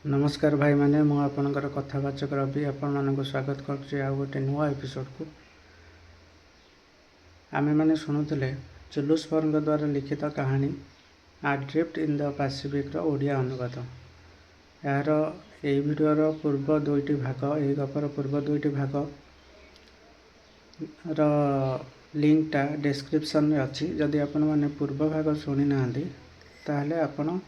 नमस्कार भाई मैंने मु आपणकर कथावाचक रवि आपण मानक स्वागत कर गोटे नुआ एपिसोड को आमे मैंने शुणुले जुलूस फॉर्म द्वारा लिखित कहानी आड्रिफ्ट इन द पैसिफिक ओडिया अनुवाद यार यही भिडर पूर्व दुईटी भाग यही गपर पूर्व दुईटी भाग लिंकटा डिस्क्रिप्शन रे अच्छी जदि आपण मैंने पूर्व भाग शुणी ना ताहले आपण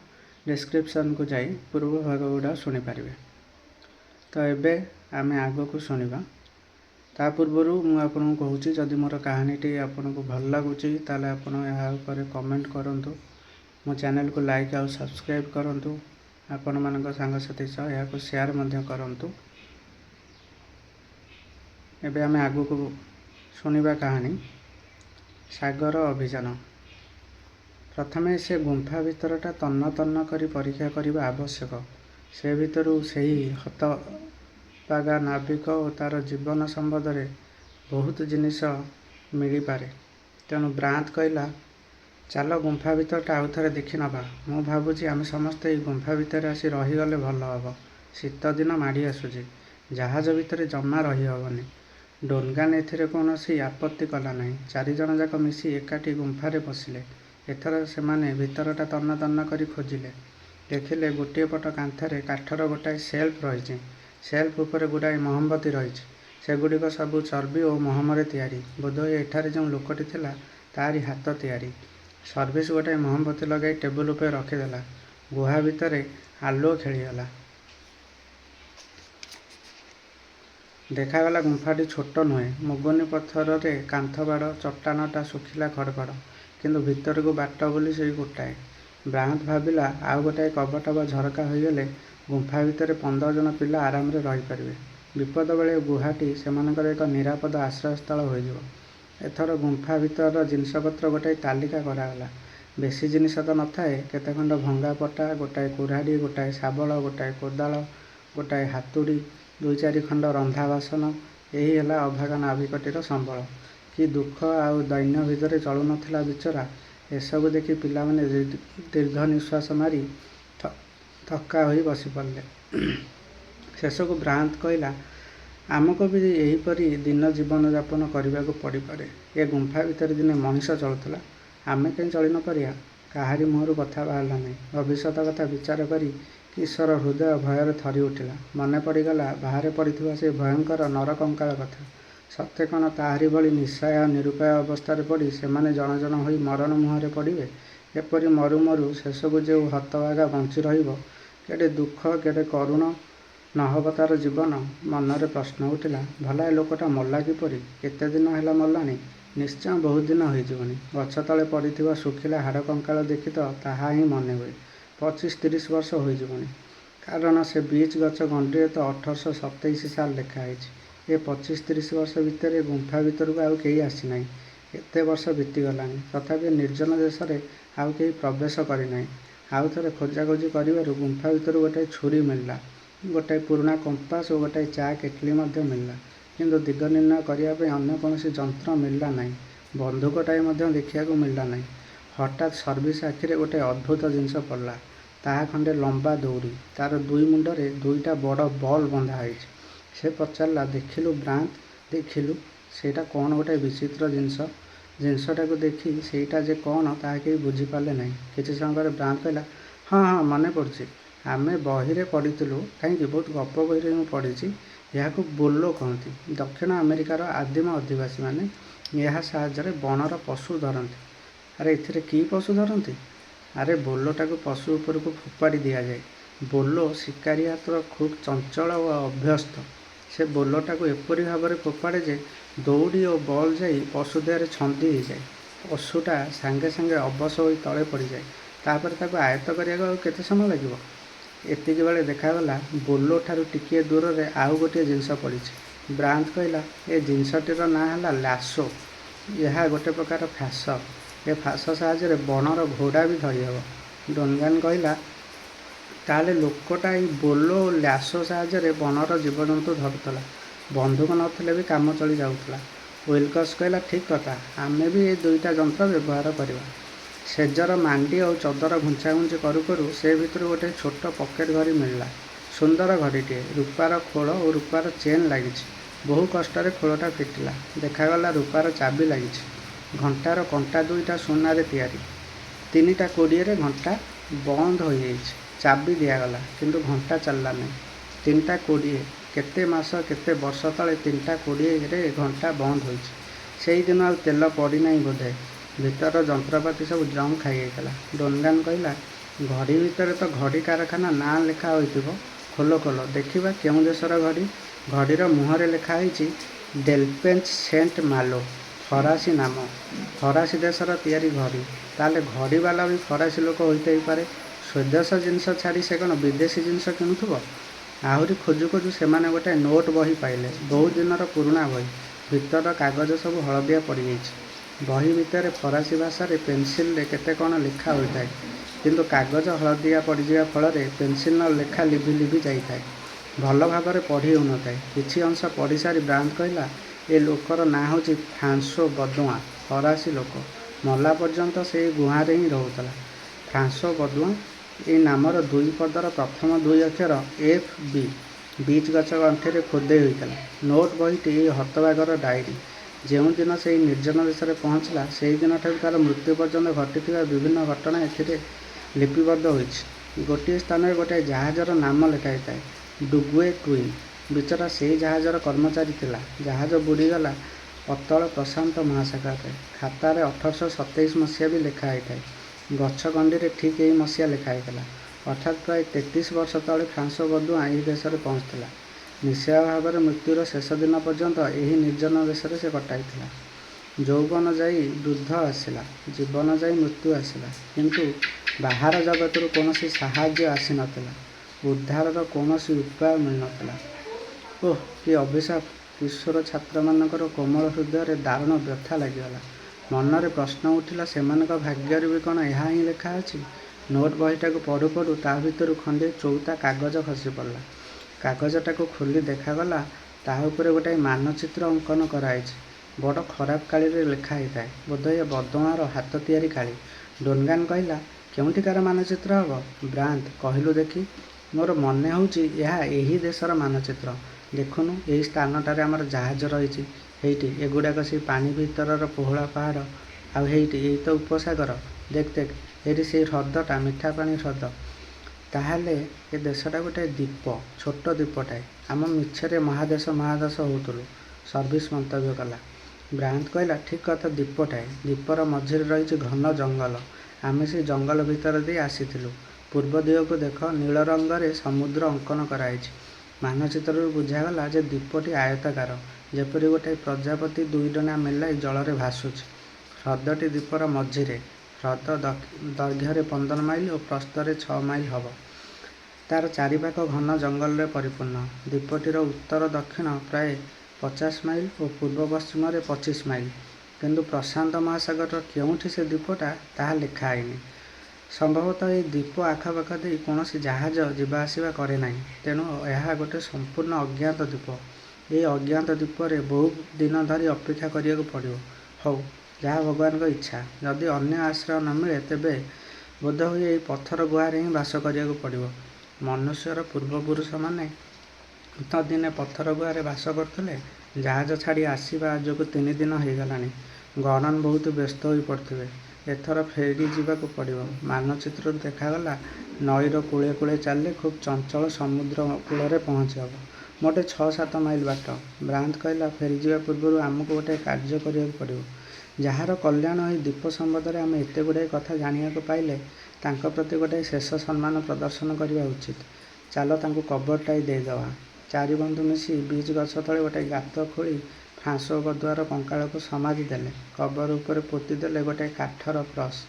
डिस्क्रिप्शन को जाई पूर्व भाग गुड़ा शुणी पारे। तो एबे आमे आगो को शुणा ता पूर्वर मुझे कहूँ जदि मोर कहानीटी आपन को भल लगुच ताले आपण यहाँ कमेंट करूँ मो चैनल को लाइक आउ सब्सक्राइब करूँ आपण मान सांगसाथी सह यहाँ शेयर करूँ। एबे आमे आगो को शुणा कहानी सागर अभियान। प्रथमे से गुंफा भितरटा तन्न तन्न करी परीक्षा करने आवश्यक। से भितरु सही हतबागा नाविक और तार जीवन संबंध में बहुत जिनिस मिल पारे। तेणु ब्रांत कहला चल गुंफा भितरटा आउ थे देखि नवा। मु भावुची आम समस्ते गुंफा भितर आसी रहीगले भल हम। शीत दिन माड़ी आसूची जहाज भितर जमा रही हेबनी। डोनगान एथिरे कौनसी आपत्ति कला नहीं। चारिजण जाक मिसी एकाठी गुंफारे पशिले। एथर से माने भितरटा तन्न तन्न करी खोजिले। देखिले गोटे पट कांथरे काठर गोटाए सेल्फ रही। सेल्फ उपर गुड़ाए मोहम्बती रही। सेगुड़िक सबू चर्बी और मोहमरे तैयारी। बोधहुए एठारे जो लोकटी थिला तारी हाथ तैयारी। सर्विस गोटाए मोहम्बती लगाई टेबुल उपर रखिदेला। गुहा भितर आलुओ खेलीगला। देखागला गुंफाटी छोट नुहे। मुगुनी पत्थर रे कांथ बाड़ चट्टानटा सुखिला खड़खड़ किंतु भितर को बाट बोली से गोटाए। ब्रांत भाविला आउ गोटाए कबट बा झरका होगले गुंफा भितर 15 जन पिला आराम रे रही पारिबे। विपद बेले गुहाटी सेमानकर एक निरापद आश्रयस्थल हो। एथर गुंफा भितर जिनसपत्र गोटाए तालिका करागला। बेसी जिनिस तो न थाए। केते खंड भंगा पटा गोटाए कुराड़ी गोटाए शाबल गोटाए कोदाल गोटाए हातुड़ी 2-4 खंड रंधा बासन यही है अभागा नाविकटीर संबल। कि दुख आउ दैन्य भितर चलु नथिला बिचरा। एसबू देखि पिला माने दीर्घ निश्वास मारी थक्का होई बसी पड़े। शेष को भ्रांत कहला आमको भी यहीपरी दिन जीवन यापन करने को पड़ पारे। ये गुंफा भितर दिने मनीष चलुला आमे कहीं चली न पारिया। काहारी मुहर कथा बाहरला नहीं। भविष्यत कथा विचार करी किशोर हृदय भयर थरी उठिला। मन पड़गला बाहर पड़ता से भयंकर नरकंकाल कथा। सत्य कण ताहारी भली निस्सहाय निरुपाय अवस्था पड़ी से जन जन हो मरण मुहर पड़े। एपरी मरु मरु शेषक जो हतभागा बंची रटे दुख केटे करुण नहब तार जीवन। मनरे प्रश्न उठिला भला ए लोकटा मल्ला किपरि। केते दिन है मल्लानी। निश्चय बहुत दिन होइजिबनी। गछ तले पड़िथिबा सुखिला हाड़ कंकाल देखि तो ताहा ही मन हुए 25-30 वर्ष होइजिबनी। कारण से बीच गछ गंडी तो 1827 साल लिखाई। ये 25-30 वर्ष भितर गुंफा भितर को आउ कहीं आसी ना। एते वर्ष बीतीगला तथापि निर्जन देश में आउ कहीं प्रवेश करना। आउ थे खोजाखोजी कर गुंफा भितर गोटाए छुरी मिलला। गोटाए पुराना कंपास और गोटाए चा केटली मिलला। किंतु दिग निर्णय करने अन्य कौन जंत्र मिलला ना। बंधुकटाए देखा मिलला ना। हठात सर्विस आखिरे गोटे अद्भुत जिनस पड़ला। ताहा खंडे लंबा दौड़ी तार 2 मुंडरे 2टा बड़ बल बंधा है। से पचारा देखिलु ब्रांत देखिलु सेटा कौन गोटे विचित्र जिनसटा को देखी सेटा जे कौन ताहा कहीं बुझीपारे ना। किसी समय ब्रांत कहला हाँ हाँ मन पड़ी आमे बही पढ़ीलु कहीं बहुत गप बही में पढ़ी। यहाँ को बोलो कहती। दक्षिण अमेरिकार आदिम आदिवासी मैंने यह साहाय्य बनर पशु धरती। अरे इथिरे की पशु धरती। अरे बोलोटा को पशु उपर को फोपाड़ी दि जाए। बोलो शिकारी हाथ खूब चंचल और अभ्यस्त। से बोलोटा को एपरी भाव में फोपाड़े जे दौड़ी और बल जाई पशु देह छंदी हो जाए। पशुटा सांगे सांगे अवश हो तले पड़ जाए। तापर ताको आयत्त करने केते समय लगे। एतिक बेले देखागला बोलो ठारू टिके दूर रे आउ गोटे जिनस पड़ी। ब्रांत कहला ए जिनसटीर ना है लासो। यह गोटे प्रकार फास। ए फास साहाय्य बनर घोड़ा भी धरी हे। डोनगान कहला ताले लोकटा ये बोलो लासो साहाय्य बनर जीवजंतु धरुला। बंधुक नथिले भी काम चली जाऊला। विल्कस कहला ठीक कथा आमे भी ये 2टा जंत्र व्यवहार करवा। सेजर मांडी और चदर घुंचा घुंची करू करू से भितर गोटे छोट पकेट घड़ी मिलला। ସୁନ୍ଦର ଘଡ଼ିଟିଏ, ରୂପାର ଖୋଳ ଓ ରୂପାର ଚେନ୍ ଲାଗିଛି। ବହୁ କଷ୍ଟରେ ଖୋଳଟା ଫିଟିଲା। ଦେଖାଗଲା ରୂପାର ଚାବି ଲାଗିଛି। ଘଣ୍ଟାର କଣ୍ଟା ଦୁଇଟା ସୁନାରେ ତିଆରି। 3:20ରେ ଘଣ୍ଟା ବନ୍ଦ ହୋଇଯାଇଛି। ଚାବି ଦିଆଗଲା, କିନ୍ତୁ ଘଣ୍ଟା ଚାଲିଲା ନାହିଁ। 3:20 କେତେ ମାସ କେତେ ବର୍ଷ ତଳେ 3:20ରେ ଘଣ୍ଟା ବନ୍ଦ ହୋଇଛି। ସେଇଦିନ ଆଉ ତେଲ ପଡ଼ିନାହିଁ ବୋଧେ। ଭିତରର ଯନ୍ତ୍ରପାତି ସବୁ ଜଙ୍ଗ ଖାଇଯାଇଥିଲା। ଡୋନଗାନ କହିଲା, ଘଡ଼ି ଭିତରେ ତ ଘଡ଼ି କାରଖାନା ନାଁ ଲେଖା ହୋଇଥିବ। ଖୋଲ ଖୋଲ, ଦେଖିବା କେଉଁ ଦେଶର ଘଡ଼ି। ଘଡ଼ିର ମୁହଁରେ ଲେଖା ହେଇଛି ଡେଲପେଞ୍ଚ ସେଣ୍ଟ ମାଲୋ, ଫରାସୀ ନାମ। ଫରାସୀ ଦେଶର ତିଆରି ଘଡ଼ି। ତାହେଲେ ଘଡ଼ିବାଲା ବି ଫରାସୀ ଲୋକ ହୋଇଥାଇପାରେ। ସ୍ୱଦେଶ ଜିନିଷ ଛାଡ଼ି ସେ କ'ଣ ବିଦେଶୀ ଜିନିଷ କିଣୁଥିବ? ଆହୁରି ଖୋଜୁ ଖୋଜୁ ସେମାନେ ଗୋଟାଏ ନୋଟ ବହି ପାଇଲେ। ବହୁ ଦିନର ପୁରୁଣା ବହି। ଭିତରର କାଗଜ ସବୁ ହଳଦିଆ ପଡ଼ିଯାଇଛି। ବହି ଭିତରେ ଫରାସୀ ଭାଷାରେ ପେନସିଲରେ କେତେ କ'ଣ ଲେଖା ହୋଇଥାଏ, କିନ୍ତୁ କାଗଜ ହଳଦିଆ ପଡ଼ିଯିବା ଫଳରେ ପେନସିଲର ଲେଖା ଲିଭି ଲିଭି ଯାଇଥାଏ। ଭଲ ଭାବରେ ପଢ଼ି ହେଉନଥାଏ। କିଛି ଅଂଶ ପଢ଼ିସାରି ବ୍ରାଉନ କହିଲା, ଏ ଲୋକର ନାଁ ହେଉଛି ଫ୍ରାନ୍ସୋ ବଦୁଆଁ, ଫରାସୀ ଲୋକ। ମଲା ପର୍ଯ୍ୟନ୍ତ ସେଇ ଗୁହାରେ ହିଁ ରହୁଥିଲା। ଫ୍ରାନ୍ସୋ ବଦୁଆଁ। ଏଇ ନାମର ଦୁଇ ପଦର ପ୍ରଥମ ଦୁଇ ଅକ୍ଷର FB ବିଚ୍ ଗଛ ଗଣ୍ଠିରେ ଖୋଦେଇ ହୋଇଥିଲା। ନୋଟ ବହିଟି ଏଇ ହତଭାଗର ଡାଏରୀ। ଯେଉଁଦିନ ସେହି ନିର୍ଜନ ଦେଶରେ ପହଞ୍ଚିଲା, ସେହିଦିନଠାରୁ ତା'ର ମୃତ୍ୟୁ ପର୍ଯ୍ୟନ୍ତ ଘଟିଥିବା ବିଭିନ୍ନ ଘଟଣା ଏଥିରେ ଲିପିବଦ୍ଧ ହୋଇଛି। ଗୋଟିଏ ସ୍ଥାନରେ ଗୋଟାଏ ଜାହାଜର ନାମ ଲେଖା ହୋଇଥାଏ, ଡୁଗୁଏ କ୍ୱିନ୍। ବିଚରା ସେଇ ଜାହାଜର କର୍ମଚାରୀ ଥିଲା। ଜାହାଜ ବୁଡ଼ିଗଲା ଅତଳ ପ୍ରଶାନ୍ତ ମହାସାଗରରେ। ଖାତାରେ 1827 ମସିହା ବି ଲେଖା ହୋଇଥାଏ। ଗଛ ଗଣ୍ଡିରେ ଠିକ୍ ଏହି ମସିହା ଲେଖା ହୋଇଥିଲା। ଅର୍ଥାତ୍ ପ୍ରାୟ 33 ବର୍ଷ ତଳେ ଫ୍ରାନ୍ସୋ ବଦୁଆଁ ଏହି ଦେଶରେ ପହଞ୍ଚିଥିଲା। ନିଶ୍ଚୟ ଭାବରେ ମୃତ୍ୟୁର ଶେଷ ଦିନ ପର୍ଯ୍ୟନ୍ତ ଏହି ନିର୍ଜନ ଦେଶରେ ସେ କଟାଇଥିଲା। ଯୌବନ ଯାଇ ବୃଦ୍ଧ ଆସିଲା, ଜୀବନ ଯାଇ ମୃତ୍ୟୁ ଆସିଲା, କିନ୍ତୁ ବାହାର ଜଗତରୁ କୌଣସି ସାହାଯ୍ୟ ଆସିନଥିଲା। ଉଦ୍ଧାରର କୌଣସି ଉପାୟ ମିଳିନଥିଲା। ଓଃ, କି ଅଭିଶାପ! କିଶୋର ଛାତ୍ରମାନଙ୍କର କୋମଳ ହୃଦୟରେ ଦାରୁଣ ବ୍ୟଥା ଲାଗିଗଲା। ମନରେ ପ୍ରଶ୍ନ ଉଠିଲା, ସେମାନଙ୍କ ଭାଗ୍ୟରେ ବି କ'ଣ ଏହା ହିଁ ଲେଖା ଅଛି? ନୋଟ ବହିଟାକୁ ପଢ଼ୁ ପଢ଼ୁ ତା ଭିତରୁ ଖଣ୍ଡିଏ ଚଉତା କାଗଜ ଖସି ପଡ଼ିଲା। କାଗଜଟାକୁ ଖୋଲି ଦେଖାଗଲା, ତାହା ଉପରେ ଗୋଟାଏ ମାନଚିତ୍ର ଅଙ୍କନ କରାଯାଇଛି। ବଡ଼ ଖରାପ କାଳିରେ ଲେଖା ହୋଇଥାଏ, ବୋଧହୁଏ ବଦୁଆଁର ହାତ ତିଆରି କାଳି। ଡୋନଗାନ କହିଲା, କେଉଁଠିକାର ମାନଚିତ୍ର ହେବ? ବ୍ରାନ୍ତ, କହିଲୁ ଦେଖି। ମୋର ମନେ ହେଉଛି ଏହା ଏହି ଦେଶର ମାନଚିତ୍ର। ଦେଖୁନୁ, ଏହି ସ୍ଥାନଟାରେ ଆମର ଜାହାଜ ରହିଛି। ହେଇଟି ଏଗୁଡ଼ାକ ସେଇ ପାଣି ଭିତରର ପୋହଳା ପାହାଡ଼। ଆଉ ହେଇଟି ଏଇ ତ ଉପସାଗର। ଦେଖ ଦେଖ, ଏଇଠି ସେଇ ହ୍ରଦଟା, ମିଠା ପାଣି ହ୍ରଦ। ତାହେଲେ ଏ ଦେଶଟା ଗୋଟାଏ ଦ୍ୱୀପ, ଛୋଟ ଦ୍ୱୀପଟାଏ। ଆମ ମିଛରେ ମହାଦେଶ ମହାଦେଶ ହେଉଥିଲୁ। ସର୍ଭିସ ମନ୍ତବ୍ୟ କଲା। ବ୍ରାନ୍ତ କହିଲା, ଠିକ୍ କଥା, ଦ୍ୱୀପଟାଏ। ଦ୍ୱୀପର ମଝିରେ ରହିଛି ଘନ ଜଙ୍ଗଲ। ଆମେ ସେଇ ଜଙ୍ଗଲ ଭିତର ଦେଇ ଆସିଥିଲୁ। ପୂର୍ବ ଦିଗକୁ ଦେଖ, ନୀଳ ରଙ୍ଗରେ ସମୁଦ୍ର ଅଙ୍କନ କରାଯାଇଛି। ମାନଚିତ୍ରରୁ ବୁଝାଗଲା ଯେ ଦ୍ୱୀପଟି ଆୟତାକାର, ଯେପରି ଗୋଟାଏ ପ୍ରଜାପତି ଦୁଇ ଡଣା ମେଲାଇ ଜଳରେ ଭାସୁଛି। ହ୍ରଦଟି ଦ୍ୱୀପର ମଝିରେ। ହ୍ରଦ ଦୈର୍ଘ୍ୟରେ 15 ମାଇଲ ଓ ପ୍ରସ୍ଥରେ 6 ମାଇଲ ହେବ। ତା'ର ଚାରିପାଖ ଘନ ଜଙ୍ଗଲରେ ପରିପୂର୍ଣ୍ଣ। ଦ୍ୱୀପଟିର ଉତ୍ତର ଦକ୍ଷିଣ ପ୍ରାୟ 50 ମାଇଲ ଓ ପୂର୍ବ ପଶ୍ଚିମରେ 25 ମାଇଲ। କିନ୍ତୁ ପ୍ରଶାନ୍ତ ମହାସାଗରର କେଉଁଠି ସେ ଦ୍ୱୀପଟା, ତାହା ଲେଖା ହେଇନି। ସମ୍ଭବତଃ ଏହି ଦ୍ୱୀପ ଆଖପାଖ ଦେଇ କୌଣସି ଜାହାଜ ଯିବା ଆସିବା କରେ ନାହିଁ। ତେଣୁ ଏହା ଗୋଟିଏ ସମ୍ପୂର୍ଣ୍ଣ ଅଜ୍ଞାତ ଦ୍ୱୀପ। ଏହି ଅଜ୍ଞାତ ଦ୍ୱୀପରେ ବହୁ ଦିନ ଧରି ଅପେକ୍ଷା କରିବାକୁ ପଡ଼ିବ। ହଉ, ଯାହା ଭଗବାନଙ୍କ ଇଚ୍ଛା। ଯଦି ଅନ୍ୟ ଆଶ୍ରୟ ନ ମିଳେ, ତେବେ ବୋଧହୁଏ ଏହି ପଥର ଗୁହାରେ ହିଁ ବାସ କରିବାକୁ ପଡ଼ିବ। ମନୁଷ୍ୟର ପୂର୍ବପୁରୁଷମାନେ ତ ଦିନେ ପଥର ଗୁହାରେ ବାସ କରୁଥିଲେ। ଜାହାଜ ଛାଡ଼ି ଆସିବା ଆଜକୁ 3 ଦିନ ହୋଇଗଲାଣି। ଗଣନ ବହୁତ ବ୍ୟସ୍ତ ହୋଇ ପଡ଼ିଥିବେ। ଏଥର ଫେରି ଯିବାକୁ ପଡ଼ିବ। ମାନଚିତ୍ରରୁ ଦେଖାଗଲା, ନଈର କୂଳେ କୂଳେ ଚାଲିଲେ ଖୁବ୍ ଚଞ୍ଚଳ ସମୁଦ୍ର କୂଳରେ ପହଞ୍ଚି ହେବ। ମୋଟେ 6-7 ମାଇଲ ବାଟ। ବ୍ରାନ୍ତ କହିଲା, ଫେରିଯିବା ପୂର୍ବରୁ ଆମକୁ ଗୋଟାଏ କାର୍ଯ୍ୟ କରିବାକୁ ପଡ଼ିବ। ଯାହାର କଲ୍ୟାଣ ଏହି ଦ୍ୱୀପ ସମ୍ବନ୍ଧରେ ଆମେ ଏତେ ଗୁଡ଼ାଏ କଥା ଜାଣିବାକୁ ପାଇଲେ, ତାଙ୍କ ପ୍ରତି ଗୋଟାଏ ଶେଷ ସମ୍ମାନ ପ୍ରଦର୍ଶନ କରିବା ଉଚିତ। ଚାଲ ତାଙ୍କୁ କବରଟାଏ ଦେଇଦେବା। 4 ବନ୍ଧୁ ମିଶି ବିଚ୍ ଗଛ ତଳେ ଗୋଟାଏ ଗାତ ଖୋଳି ଫ୍ରାନ୍ସୋ ବଦୁଆଁର କଙ୍କାଳକୁ ସମାଧି ଦେଲେ। କବର ଉପରେ ପୋତି ଦେଲେ ଗୋଟାଏ କାଠର କ୍ରସ୍,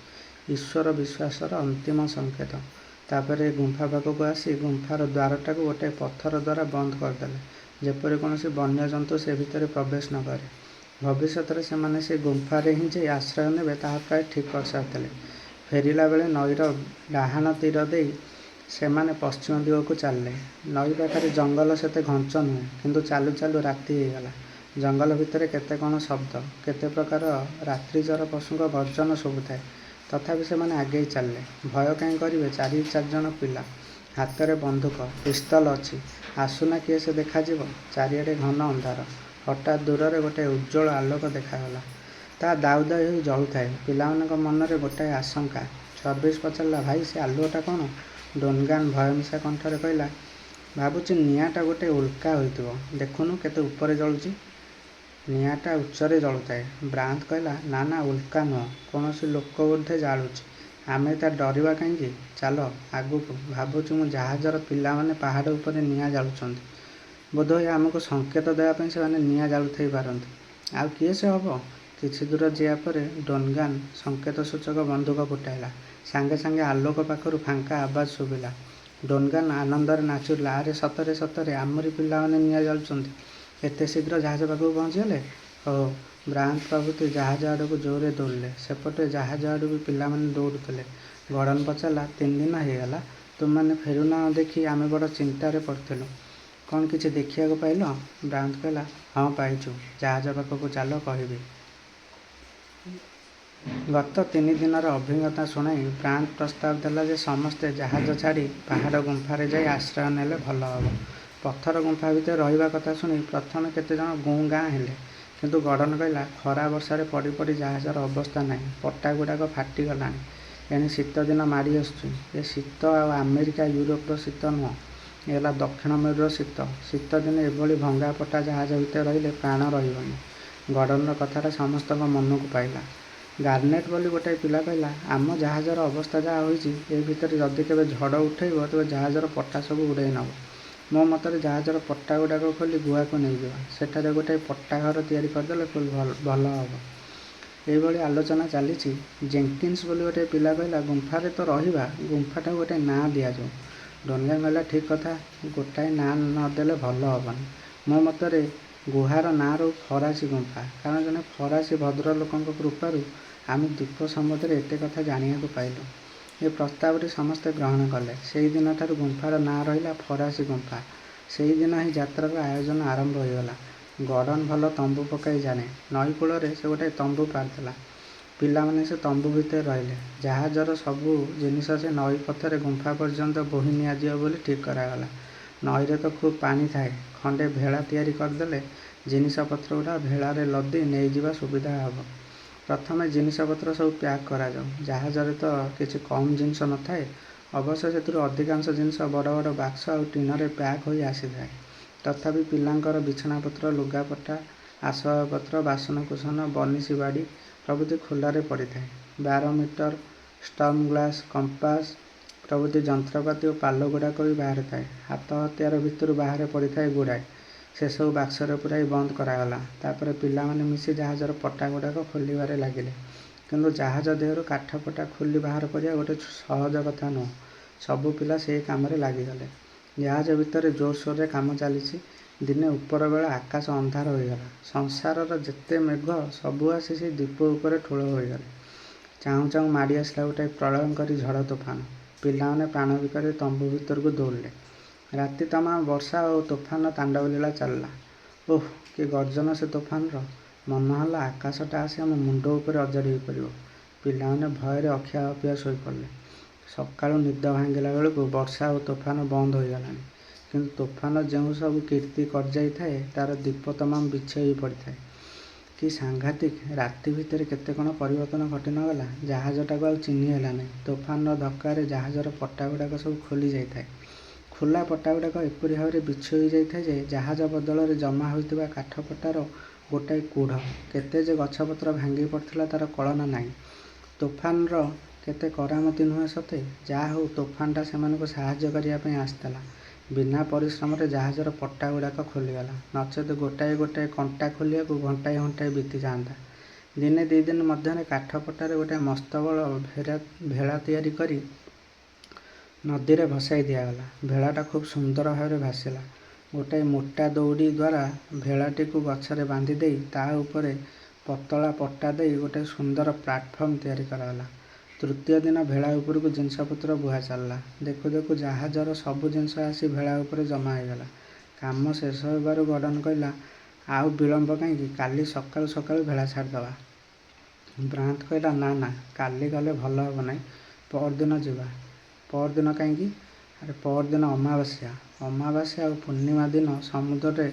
ଈଶ୍ୱର ବିଶ୍ୱାସର ଅନ୍ତିମ ସଂକେତ। ତାପରେ ଗୁମ୍ଫା ପାଖକୁ ଆସି ଗୁମ୍ଫାର ଦ୍ୱାରଟାକୁ ଗୋଟାଏ ପଥର ଦ୍ୱାରା ବନ୍ଦ କରିଦେଲେ, ଯେପରି କୌଣସି ବନ୍ୟଜନ୍ତୁ ସେ ଭିତରେ ପ୍ରବେଶ ନ କରେ। ଭବିଷ୍ୟତରେ ସେମାନେ ସେ ଗୁମ୍ଫାରେ ହିଁ ଯେ ଆଶ୍ରୟ ନେବେ, ତାହା ପ୍ରାୟ ଠିକ୍ କରିସାରିଥିଲେ। ଫେରିଲା ବେଳେ ନଈର ଡାହାଣ ତୀର ଦେଇ ସେମାନେ ପଶ୍ଚିମ ଦିଗକୁ ଚାଲିଲେ। ନଈ ପାଖରେ ଜଙ୍ଗଲ ସେତେ ଘଞ୍ଚ ନୁହେଁ, କିନ୍ତୁ ଚାଲୁ ଚାଲୁ ରାତି ହୋଇଗଲା। ଜଙ୍ଗଲ ଭିତରେ କେତେ କ'ଣ ଶବ୍ଦ, କେତେ ପ୍ରକାର ରାତ୍ରିଚର ପଶୁଙ୍କ ଗର୍ଜନ ଶୁଭୁଥାଏ। ତଥାପି ସେମାନେ ଆଗେଇ ଚାଲିଲେ। ଭୟ କାହିଁ କରିବେ? 4 ଜଣ ପିଲା। ହାତରେ ବନ୍ଧୁକ ପିସ୍ତଲ ଅଛି। ଆସୁନା କିଏ ସେ ଦେଖାଯିବ। ଚାରିଆଡ଼େ ଘନ ଅନ୍ଧାର। ହଠାତ୍ ଦୂରରେ ଗୋଟାଏ ଉଜ୍ଜ୍ୱଳ ଆଲୋକ ଦେଖାଗଲା। ତା ଦାଉ ଦାଉ ହୋଇ ଜଳୁଥାଏ। ପିଲାମାନଙ୍କ ମନରେ ଗୋଟାଏ ଆଶଙ୍କା। ସର୍ଭିସ ପଚାରିଲା, ଭାଇ ସେ ଆଲୁଅଟା କ'ଣ? ଡୁନଗାନ ଭୟମିଶା କଣ୍ଠରେ କହିଲା, ଭାବୁଛି ନିଆଁଟା ଗୋଟାଏ ଉଲ୍କା ହୋଇଥିବ। ଦେଖୁନୁ କେତେ ଉପରେ ଜଳୁଛି। ନିଆଁଟା ଉଚ୍ଚରେ ଜଳୁଥାଏ। ବ୍ରାଉନ୍ କହିଲା, ନା ନା, ଉଲ୍କା ନୁହଁ, କୌଣସି ଲୋକ ବୋଧେ ଜାଳୁଛି। ଆମେ ତା ଡରିବା କାହିଁକି? ଚାଲ ଆଗକୁ। ଭାବୁଛି ମୁଁ ଜାହାଜର ପିଲାମାନେ ପାହାଡ଼ ଉପରେ ନିଆଁ ଜାଳୁଛନ୍ତି। ବୋଧହୁଏ ଆମକୁ ସଙ୍କେତ ଦେବା ପାଇଁ ସେମାନେ ନିଆଁ ଜାଳୁଥାଇ ପାରନ୍ତି। ଆଉ କିଏ ସେ ହେବ? କିଛି ଦୂର ଯିବା ପରେ ଡୁନଗାନ ସଙ୍କେତ ସୂଚକ ବନ୍ଧୁକ ଫୁଟାଇଲା। ସାଙ୍ଗେ ସାଙ୍ଗେ ଆଲୋକ ପାଖରୁ ଫାଙ୍କା ଆବାଜ ଶୁଭିଲା। ଡୁନଗାନ ଆନନ୍ଦରେ ନାଚି ଉଠିଲା, ଆରେ ସତରେ ସତରେ ଆମରି ପିଲାମାନେ ନିଆଁ ଜାଳୁଛନ୍ତି। ଏତେ ଶୀଘ୍ର ଜାହାଜ ପାଖକୁ ପହଞ୍ଚିଗଲେ? ଓଃ। ବ୍ରାଉନ୍ ପ୍ରଭୃତି ଜାହାଜ ଆଡ଼କୁ ଜୋରରେ ଦୌଡ଼ିଲେ। ସେପଟେ ଜାହାଜ ଆଡ଼ୁ ବି ପିଲାମାନେ ଦୌଡ଼ୁଥିଲେ। ଗର୍ଡ଼ନ ପଚାରିଲା, 3 ଦିନ ହେଇଗଲା, ତୁମେମାନେ ଫେରୁନାହଁ ଦେଖି ଆମେ ବଡ଼ ଚିନ୍ତାରେ ପଡ଼ିଥିଲୁ। କ'ଣ କିଛି ଦେଖିବାକୁ ପାଇଲ? ବ୍ରାଉନ୍ କହିଲା, ହଁ ପାଇଛୁ। ଜାହାଜ ପାଖକୁ ଚାଲ, କହିବି। ଗତ 3 ଦିନର ଅଭିଜ୍ଞତା ଶୁଣାଇ ବ୍ରାଉନ୍ ପ୍ରସ୍ତାବ ଦେଲା ଯେ ସମସ୍ତେ ଜାହାଜ ଛାଡ଼ି ପାହାଡ଼ ଗୁମ୍ଫାରେ ଯାଇ ଆଶ୍ରୟ ନେଲେ ଭଲ ହେବ। ପଥର ଗୁମ୍ଫା ଭିତରେ ରହିବା କଥା ଶୁଣି ପ୍ରଥମେ କେତେଜଣ ଗୁଁ ଗାଁ ହେଲେ। କିନ୍ତୁ ଗର୍ଡ଼ନ କହିଲା, ଖରା ବର୍ଷାରେ ପଡ଼ି ପଡ଼ି ଜାହାଜର ଅବସ୍ଥା ନାହିଁ। ପଟାଗୁଡ଼ାକ ଫାଟିଗଲାଣି। ଏଣେ ଶୀତ ଦିନ ମାଡ଼ି ଆସୁଛି। ଏ ଶୀତ ଆଉ ଆମେରିକା ୟୁରୋପର ଶୀତ ନୁହଁ, ଏ ହେଲା ଦକ୍ଷିଣ ମେରୁର ଶୀତ। ଶୀତ ଦିନେ ଏଭଳି ଭଙ୍ଗା ପଟା ଜାହାଜ ଭିତରେ ରହିଲେ ପ୍ରାଣ ରହିବନି। ଗର୍ଡ଼ନର କଥାଟା ସମସ୍ତଙ୍କ ମନକୁ ପାଇଲା। ଗାର୍ନେଟ ବୋଲି ଗୋଟାଏ ପିଲା କହିଲା, ଆମ ଜାହାଜର ଅବସ୍ଥା ଯାହା ହୋଇଛି, ଏ ଭିତରେ ଯଦି କେବେ ଝଡ଼ ଉଠେଇବ ତେବେ ଜାହାଜର ପଟା ସବୁ ଉଡ଼େଇ ନେବ। ମୋ ମତରେ ଜାହାଜର ପଟା ଗୁଡ଼ାକ ଖୋଲି ଗୁହାକୁ ନେଇଯିବା। ସେଠାରେ ଗୋଟାଏ ପଟା ଘର ତିଆରି କରିଦେଲେ ଭଲ ହେବ। ଏଇଭଳି ଆଲୋଚନା ଚାଲିଛି। ଜେଙ୍କିନ୍ସ ବୋଲି ଗୋଟାଏ ପିଲା କହିଲା, ଗୁମ୍ଫାରେ ତ ରହିବା, ଗୁମ୍ଫାଟାକୁ ଗୋଟାଏ ନାଁ ଦିଆଯାଉ। ଡୁନଗାନ କହିଲା, ଠିକ୍ କଥା, ଗୋଟାଏ ନାଁ ନ ଦେଲେ ଭଲ ହେବନି। ମୋ ମତରେ ଗୁହାର ନାଁ ରହୁ ଫରାସୀ ଗୁମ୍ଫା। କାରଣ ଜଣେ ଫରାସୀ ଭଦ୍ରଲୋକଙ୍କ କୃପାରୁ ଆମେ ଦ୍ୱୀପ ସମ୍ବନ୍ଧରେ ଏତେ କଥା ଜାଣିବାକୁ ପାଇଲୁ। ଏ ପ୍ରସ୍ତାବଟି ସମସ୍ତେ ଗ୍ରହଣ କଲେ। ସେହିଦିନଠାରୁ ଗୁମ୍ଫାର ନାଁ ରହିଲା ଫରାସୀ ଗୁମ୍ଫା। ସେହିଦିନ ହିଁ ଯାତ୍ରାର ଆୟୋଜନ ଆରମ୍ଭ ହୋଇଗଲା। ଗର୍ଡ଼ନ ଭଲ ତମ୍ବୁ ପକାଇ ଜାଣେ। ନଈ କୂଳରେ ସେ ଗୋଟାଏ ତମ୍ବୁ ପାରିଦେଲା। ପିଲାମାନେ ସେ ତମ୍ବୁ ଭିତରେ ରହିଲେ। ଜାହାଜର ସବୁ ଜିନିଷ ସେ ନଈ ପଥରେ ଗୁମ୍ଫା ପର୍ଯ୍ୟନ୍ତ ବୋହି ନିଆଯିବ ବୋଲି ଠିକ୍ କରାଗଲା। ନଈରେ ତ ଖୁବ୍ ପାଣି ଥାଏ। ଖଣ୍ଡେ ଭେଳା ତିଆରି କରିଦେଲେ ଜିନିଷପତ୍ରଗୁଡ଼ା ଭେଳାରେ ଲଦି ନେଇଯିବା ସୁବିଧା ହେବ। ପ୍ରଥମେ ଜିନିଷପତ୍ର ସବୁ ପ୍ୟାକ୍ କରାଯାଉ। ଜାହାଜରେ ତ କିଛି କମ୍ ଜିନିଷ ନଥାଏ। ଅବଶ୍ୟ ସେଥିରୁ ଅଧିକାଂଶ ଜିନିଷ ବଡ଼ ବଡ଼ ବାକ୍ସ ଆଉ ଟିଣରେ ପ୍ୟାକ୍ ହୋଇ ଆସିଥାଏ। ତଥାପି ପିଲାଙ୍କର ବିଛଣାପତ୍ର, ଲୁଗାପଟା, ଆସବାବପତ୍ର, ବାସନକୁସନ, ବନିଶୀ ବାଡ଼ି ପ୍ରଭୃତି ଖୋଲାରେ ପଡ଼ିଥାଏ। ବାରୋମିଟର, ଷ୍ଟର୍ମ ଗ୍ଲାସ୍, କମ୍ପାସ ପ୍ରଭୃତି ଯନ୍ତ୍ରପାତି ଓ ପାଲଗୁଡ଼ାକ ବି ବାହାରେ ଥାଏ। ହାତ ହତିଆର ଭିତରୁ ବାହାରେ ପଡ଼ିଥାଏ ଗୁଡ଼ାଏ। ସେସବୁ ବାକ୍ସରେ ପୁରାଇ ବନ୍ଦ କରାଗଲା। ତାପରେ ପିଲାମାନେ ମିଶି ଜାହାଜର ପଟାଗୁଡ଼ାକ ଖୋଲିବାରେ ଲାଗିଲେ। କିନ୍ତୁ ଜାହାଜ ଦେହରୁ କାଠପଟା ଖୋଲି ବାହାର କରିବା ଗୋଟାଏ ସହଜ କଥା ନୁହଁ। ସବୁ ପିଲା ସେହି କାମରେ ଲାଗିଗଲେ। ଜାହାଜ ଭିତରେ ଜୋରସୋରରେ କାମ ଚାଲିଛି। ଦିନେ ଉପରବେଳା ଆକାଶ ଅନ୍ଧାର ହୋଇଗଲା। ସଂସାରର ଯେତେ ମେଘ ସବୁ ଆସି ସେହି ଦ୍ୱୀପ ଉପରେ ଠୁଳ ହୋଇଗଲେ। ଚାହୁଁ ଚାହୁଁ ମାଡ଼ି ଆସିଲା ଗୋଟାଏ ପ୍ରଳୟଙ୍କରୀ ଝଡ଼ ତୋଫାନ। ପିଲାମାନେ ପ୍ରାଣ ବିକଳରେ ତମ୍ବୁ ଭିତରକୁ ଦୌଡ଼ିଲେ। ରାତି ତମାମ ବର୍ଷା ଓ ତୋଫାନର ତାଣ୍ଡବ ଲୀଳା ଚାଲିଲା। ଓଃ, କି ଗର୍ଜନ ସେ ତୋଫାନର! ମନ ହେଲା ଆକାଶଟା ଆସି ଆମ ମୁଣ୍ଡ ଉପରେ ଅଜାଡ଼ି ହୋଇପଡ଼ିବ। ପିଲାମାନେ ଭୟରେ ଅଖିଆ ଅପିଆ ଶୋଇପଡ଼ିଲେ। ସକାଳୁ ନିଦ ଭାଙ୍ଗିଲା ବେଳକୁ ବର୍ଷା ଓ ତୋଫାନ ବନ୍ଦ ହୋଇଗଲାଣି। କିନ୍ତୁ ତୋଫାନ ଯେଉଁ ସବୁ କୀର୍ତ୍ତି କରିଯାଇଥାଏ, ତା'ର ଦ୍ୱୀପ ତମାମ ବିଛେଇ ହୋଇ ପଡ଼ିଥାଏ। କି ସାଂଘାତିକ! ରାତି ଭିତରେ କେତେ କ'ଣ ପରିବର୍ତ୍ତନ ଘଟି ନ ଗଲା। ଜାହାଜଟାକୁ ଆଉ ଚିହ୍ନି ହେଲା ନାହିଁ। ତୋଫାନର ଧକ୍କାରେ ଜାହାଜର ପଟାଗୁଡ଼ାକ ସବୁ ଖୋଲି ଯାଇଥାଏ। ଖୋଲା ପଟାଗୁଡ଼ାକ ଏପରି ଭାବରେ ବିଛେଇ ହୋଇଯାଇଥାଏ ଯେ ଜାହାଜ ବଦଳରେ ଜମା ହୋଇଥିବା କାଠପଟାର ଗୋଟାଏ କୁଢ଼। କେତେ ଯେ ଗଛପତ୍ର ଭାଙ୍ଗି ପଡ଼ିଥିଲା ତା'ର କଳନା ନାହିଁ। ତୋଫାନର କେତେ କରାମତି ନୁହେଁ ସତେ! ଯାହା ହେଉ ତୋଫାନଟା ସେମାନଙ୍କୁ ସାହାଯ୍ୟ କରିବା ପାଇଁ ଆସିଥିଲା। ବିନା ପରିଶ୍ରମରେ ଜାହାଜର ପଟାଗୁଡ଼ାକ ଖୋଲିଗଲା। ନଚେତ୍ ଗୋଟାଏ ଗୋଟାଏ କଣ୍ଟା ଖୋଲିବାକୁ ଘଣ୍ଟାଏ ଘଣ୍ଟାଏ ବିତିଯାଆନ୍ତା। ଦିନେ 2 ଦିନ ମଧ୍ୟରେ କାଠପଟାରେ ଗୋଟାଏ ମସ୍ତବଡ଼ ଭେଳା ତିଆରି କରି ନଦୀରେ ଭସାଇ ଦିଆଗଲା। ଭେଳାଟା ଖୁବ୍ ସୁନ୍ଦର ଭାବରେ ଭାସିଲା। ଗୋଟାଏ ମୋଟା ଦଉଡ଼ି ଦ୍ୱାରା ଭେଳାଟିକୁ ଗଛରେ ବାନ୍ଧି ଦେଇ ତା ଉପରେ ପତଳା ପଟା ଦେଇ ଗୋଟାଏ ସୁନ୍ଦର ପ୍ଲାଟଫର୍ମ ତିଆରି କରାଗଲା। ତୃତୀୟ ଦିନ ଭେଳା ଉପରକୁ ଜିନିଷପତ୍ର ବୁହା ଚାଲିଲା। ଦେଖୁ ଦେଖୁ ଜାହାଜର ସବୁ ଜିନିଷ ଆସି ଭେଳା ଉପରେ ଜମା ହୋଇଗଲା। କାମ ଶେଷ ହେବାରୁ ଗର୍ଡ଼ନ କହିଲା, ଆଉ ବିଳମ୍ବ କାହିଁକି? କାଲି ସକାଳୁ ସକାଳୁ ଭେଳା ଛାଡ଼ିଦେବା। ବ୍ରାଉନ୍ କହିଲା, ନା ନା, କାଲି ଗଲେ ଭଲ ହେବ ନାହିଁ, ପରଦିନ ଯିବା। ପରଦିନ କାହିଁକି? ଆରେ ପରଦିନ ଅମାବାସ୍ୟା ଆଉ ପୂର୍ଣ୍ଣିମା ଦିନ ସମୁଦ୍ରରେ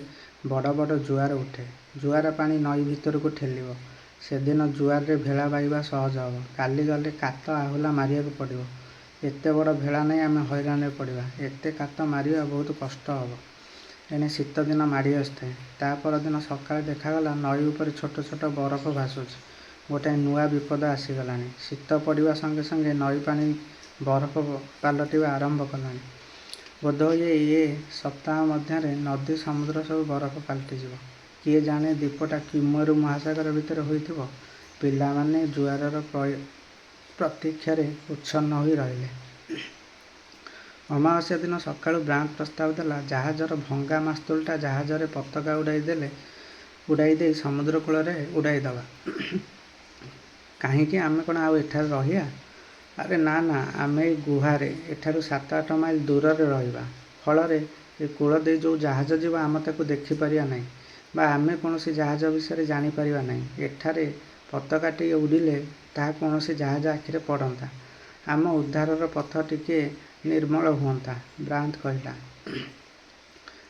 ବଡ଼ ବଡ଼ ଜୁଆର ଉଠେ। ଜୁଆର ପାଣି ନଈ ଭିତରକୁ ଠେଲିବ। ସେଦିନ ଜୁଆରରେ ଭେଳା ବାହିବା ସହଜ ହେବ। କାଲି ଗଲେ କାତ ଆହୁଲା ମାରିବାକୁ ପଡ଼ିବ। ଏତେ ବଡ଼ ଭେଳା ନେଇ ଆମେ ହଇରାଣରେ ପଡ଼ିବା। ଏତେ କାତ ମାରିବା ବହୁତ କଷ୍ଟ ହେବ। ଏଣେ ଶୀତ ଦିନ ମାଡ଼ି ଆସିଥାଏ। ତା ପରଦିନ ସକାଳେ ଦେଖାଗଲା ନଈ ଉପରେ ଛୋଟ ଛୋଟ ବରଫ ଭାସୁଛି। ଗୋଟାଏ ନୂଆ ବିପଦ ଆସିଗଲାଣି। ଶୀତ ପଡ଼ିବା ସଙ୍ଗେ ସଙ୍ଗେ ନଈ ପାଣି ବରଫ ପାଲଟିବା ଆରମ୍ଭ କଲାଣି। ବୋଧହୁଏ ଏ ସପ୍ତାହ ମଧ୍ୟରେ ନଦୀ ସମୁଦ୍ର ସବୁ ବରଫ ପାଲଟିଯିବ। କିଏ ଜାଣେ ଦ୍ୱୀପଟା କିମରୁ ମହାସାଗର ଭିତରେ ହୋଇଥିବ। ପିଲାମାନେ ଜୁଆରର ପ୍ରତୀକ୍ଷାରେ ଉଚ୍ଛନ୍ନ ହୋଇ ରହିଲେ। ଅମାବାସ୍ୟା ଦିନ ସକାଳୁ ବ୍ରାଣ୍ଡ ପ୍ରସ୍ତାବ ଦେଲା, ଜାହାଜର ଭଙ୍ଗା ମାସ୍ତୁଲଟା ଜାହାଜରେ ପତାକା ଉଡ଼ାଇ ଦେଇ ସମୁଦ୍ର କୂଳରେ ଉଡ଼ାଇ ଦେବା। କାହିଁକି? ଆମେ କ'ଣ ଆଉ ଏଠାରେ ରହିବା? ଆରେ ନା, ଆମେ ଏଇ ଗୁହାରେ ଏଠାରୁ 7-8 ମାଇଲ ଦୂରରେ ରହିବା। ଫଳରେ ଏ କୂଳ ଦେଇ ଯେଉଁ ଜାହାଜ ଯିବ ଆମେ ତାକୁ ଦେଖିପାରିବା ନାହିଁ ବା ଆମେ କୌଣସି ଜାହାଜ ବିଷୟରେ ଜାଣିପାରିବା ନାହିଁ। ଏଠାରେ ପତାକାଟିଏ ଉଡ଼ିଲେ ତାହା କୌଣସି ଜାହାଜ ଆଖିରେ ପଡ଼ନ୍ତା। ଆମ ଉଦ୍ଧାରର ପଥ ଟିକିଏ ନିର୍ମଳ ହୁଅନ୍ତା, ବ୍ରାଣ୍ଡ କହିଲା।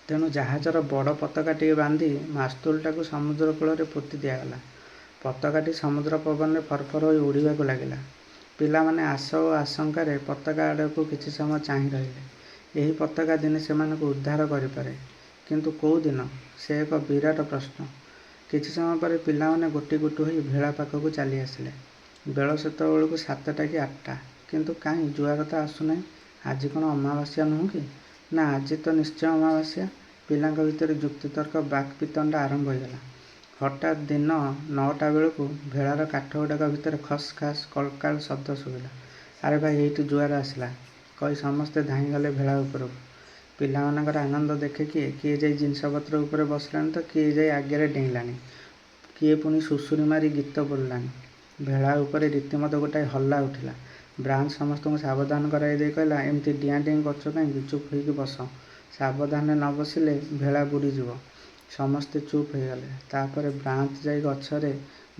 ତେଣୁ ଜାହାଜର ବଡ଼ ପତାକାଟିଏ ବାନ୍ଧି ମାସ୍ତୁଲଟାକୁ ସମୁଦ୍ର କୂଳରେ ପୋତି ଦିଆଗଲା। ପତାକାଟି ସମୁଦ୍ର ପବନରେ ଫରଫର ହୋଇ ଉଡ଼ିବାକୁ ଲାଗିଲା। ପିଲାମାନେ ଆଶା ଓ ଆଶଙ୍କାରେ ପତାକା ଆଡ଼କୁ କିଛି ସମୟ ଚାହିଁ ରହିଲେ। ଏହି ପତାକା ଦିନେ ସେମାନଙ୍କୁ ଉଦ୍ଧାର କରିପାରେ। କିନ୍ତୁ କେଉଁ ଦିନ? ସେ ଏକ ବିରାଟ ପ୍ରଶ୍ନ। କିଛି ସମୟ ପରେ ପିଲାମାନେ ଗୋଟି ଗୋଟି ହୋଇ ଭେଳା ପାଖକୁ ଚାଲି ଆସିଲେ। ବେଳ ସେତେବେଳକୁ 7ଟା କି 8ଟା। କିନ୍ତୁ କାହିଁ ଜୁଆର ତ ଆସୁନାହିଁ। ଆଜି କ'ଣ ଅମାବାସ୍ୟା ନୁହେଁ କି? ନା, ଆଜି ତ ନିଶ୍ଚୟ ଅମାବାସ୍ୟା। ପିଲାଙ୍କ ଭିତରେ ଯୁକ୍ତିତର୍କ ବାକ୍ବିତଣ୍ଡା ଆରମ୍ଭ ହୋଇଗଲା। ହଠାତ୍ ଦିନ 9ଟା ବେଳକୁ ଭେଳାର କାଠଗୁଡ଼ାକ ଭିତରେ ଖସ୍ ଖାସ୍ କଳକାଳ ଶବ୍ଦ ଶୁଭିଲା। ଆରେ ଭାଇ, ଏଇଠି ଜୁଆର ଆସିଲା, କହି ସମସ୍ତେ ଧାଇଁଗଲେ ଭେଳା ଉପରକୁ। ପିଲାମାନଙ୍କର ଆନନ୍ଦ ଦେଖେ କିଏ ଯାଇ ଜିନିଷପତ୍ର ଉପରେ ବସିଲାଣି ତ କିଏ ଯାଇ ଆଗରେ ଡେଇଁଲାଣି, କିଏ ପୁଣି ସୁସୁରି ମାରି ଗୀତ ବୋଲିଲାଣି। ଭେଳା ଉପରେ ରୀତିମତ ଗୋଟାଏ ହଲ୍ଲା ଉଠିଲା। ବ୍ରାଣ୍ଡ ସମସ୍ତଙ୍କୁ ସାବଧାନ କରାଇ ଦେଇ କହିଲା, ଏମିତି ଡିଆଁ ଡିଆଁ କରୁଛ କାହିଁକି? ଚୁପ୍ ହୋଇକି ବସ। ସାବଧାନରେ ନ ବସିଲେ ଭେଳା ବୁଡ଼ିଯିବ। ସମସ୍ତେ ଚୁପ୍ ହୋଇଗଲେ। ତାପରେ ବ୍ରାଣ୍ଡ ଯାଇ ଗଛରେ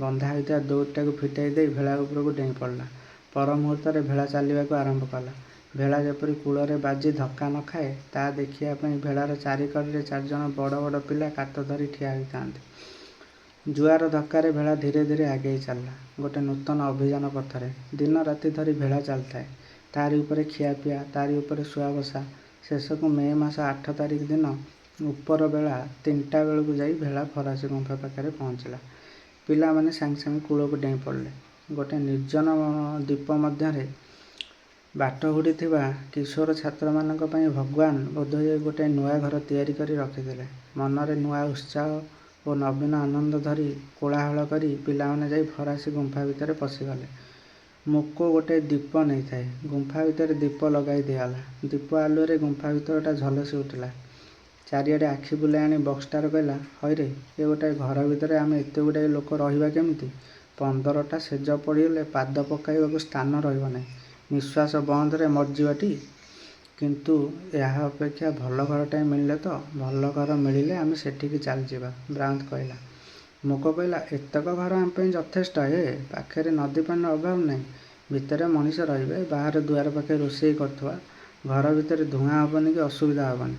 ବନ୍ଧା ହୋଇଥିବା ଦଉଡ଼ିଟାକୁ ଫିଟାଇ ଦେଇ ଭେଳା ଉପରକୁ ଡେଇଁ ପଡ଼ିଲା। ପର ମୁହୂର୍ତ୍ତରେ ଭେଳା ଚାଲିବାକୁ ଆରମ୍ଭ କଲା। ଭେଳା ଯେପରି କୂଳରେ ବାଜି ଧକ୍କା ନ ଖାଏ, ତାହା ଦେଖିବା ପାଇଁ ଭେଳାର ଚାରିକଡ଼ରେ 4 ଜଣ ବଡ଼ ବଡ଼ ପିଲା କାତ ଧରି ଠିଆ ହୋଇଥାନ୍ତି। ଜୁଆର ଧକ୍କାରେ ଭେଳା ଧୀରେ ଧୀରେ ଆଗେଇ ଚାଲିଲା ଗୋଟେ ନୂତନ ଅଭିଯାନ ପଥରେ। ଦିନ ରାତି ଧରି ଭେଳା ଚାଲିଥାଏ। ତାରି ଉପରେ ଖିଆପିଆ, ତାରି ଉପରେ ଶୁଆବସା। ଶେଷକୁ ମେ ମାସ 8 ତାରିଖ ଦିନ ଉପର ବେଳା 3ଟା ବେଳକୁ ଯାଇ ଭେଳା ଫରାସୀ ଗୁମ୍ଫା ପାଖରେ ପହଞ୍ଚିଲା। ପିଲାମାନେ ସାଙ୍ଗେ ସାଙ୍ଗେ କୂଳକୁ ଡେଇଁ ପଡ଼ିଲେ। ଗୋଟେ ନିର୍ଜନ ଦ୍ୱୀପ ମଧ୍ୟରେ ବାଟ ହୁଡ଼ିଥିବା କିଶୋର ଛାତ୍ରମାନଙ୍କ ପାଇଁ ଭଗବାନ ବୋଧହୁଏ ଗୋଟାଏ ନୂଆ ଘର ତିଆରି କରି ରଖିଥିଲେ। ମନରେ ନୂଆ ଉତ୍ସାହ ଓ ନବୀନ ଆନନ୍ଦ ଧରି କୋଳାହଳ କରି ପିଲାମାନେ ଯାଇ ଫରାସୀ ଗୁମ୍ଫା ଭିତରେ ପଶିଗଲେ। ମୋକ ଗୋଟାଏ ଦୀପ ନେଇଥାଏ। ଗୁମ୍ଫା ଭିତରେ ଦୀପ ଲଗାଇ ଦିଆଗଲା। ଦୀପ ଆଲୁଅରେ ଗୁମ୍ଫା ଭିତରଟା ଝଲସି ଉଠିଲା। ଚାରିଆଡ଼େ ଆଖି ବୁଲାଇ ଆଣି ବକ୍ସଟାର କହିଲା, ହଇରେ, ଏ ଗୋଟାଏ ଘର ଭିତରେ ଆମେ ଏତେ ଗୁଡ଼ାଏ ଲୋକ ରହିବା କେମିତି? 15ଟା ଶେଯ ପଡ଼ିଗଲେ ପାଦ ପକାଇବାକୁ ସ୍ଥାନ ରହିବ ନାହିଁ। ନିଶ୍ୱାସ ବନ୍ଦରେ ମରିଯିବାଟି। କିନ୍ତୁ ଏହା ଅପେକ୍ଷା ଭଲ ଘରଟାଏ ମିଳିଲେ ତ? ଭଲ ଘର ମିଳିଲେ ଆମେ ସେଠିକି ଚାଲିଯିବା, ବ୍ରାଉନ୍ କହିଲା। ମୋକ କହିଲା, ଏତକ ଘର ଆମ ପାଇଁ ଯଥେଷ୍ଟ। ପାଖରେ ନଦୀ ପାଣିର ଅଭାବ ନାହିଁ। ଭିତରେ ମଣିଷ ରହିବେ। ବାହାର ଦୁଆର ପାଖରେ ରୋଷେଇ କରୁଥିବା। ଘର ଭିତରେ ଧୂଆଁ ହେବନି କି ଅସୁବିଧା ହେବନି।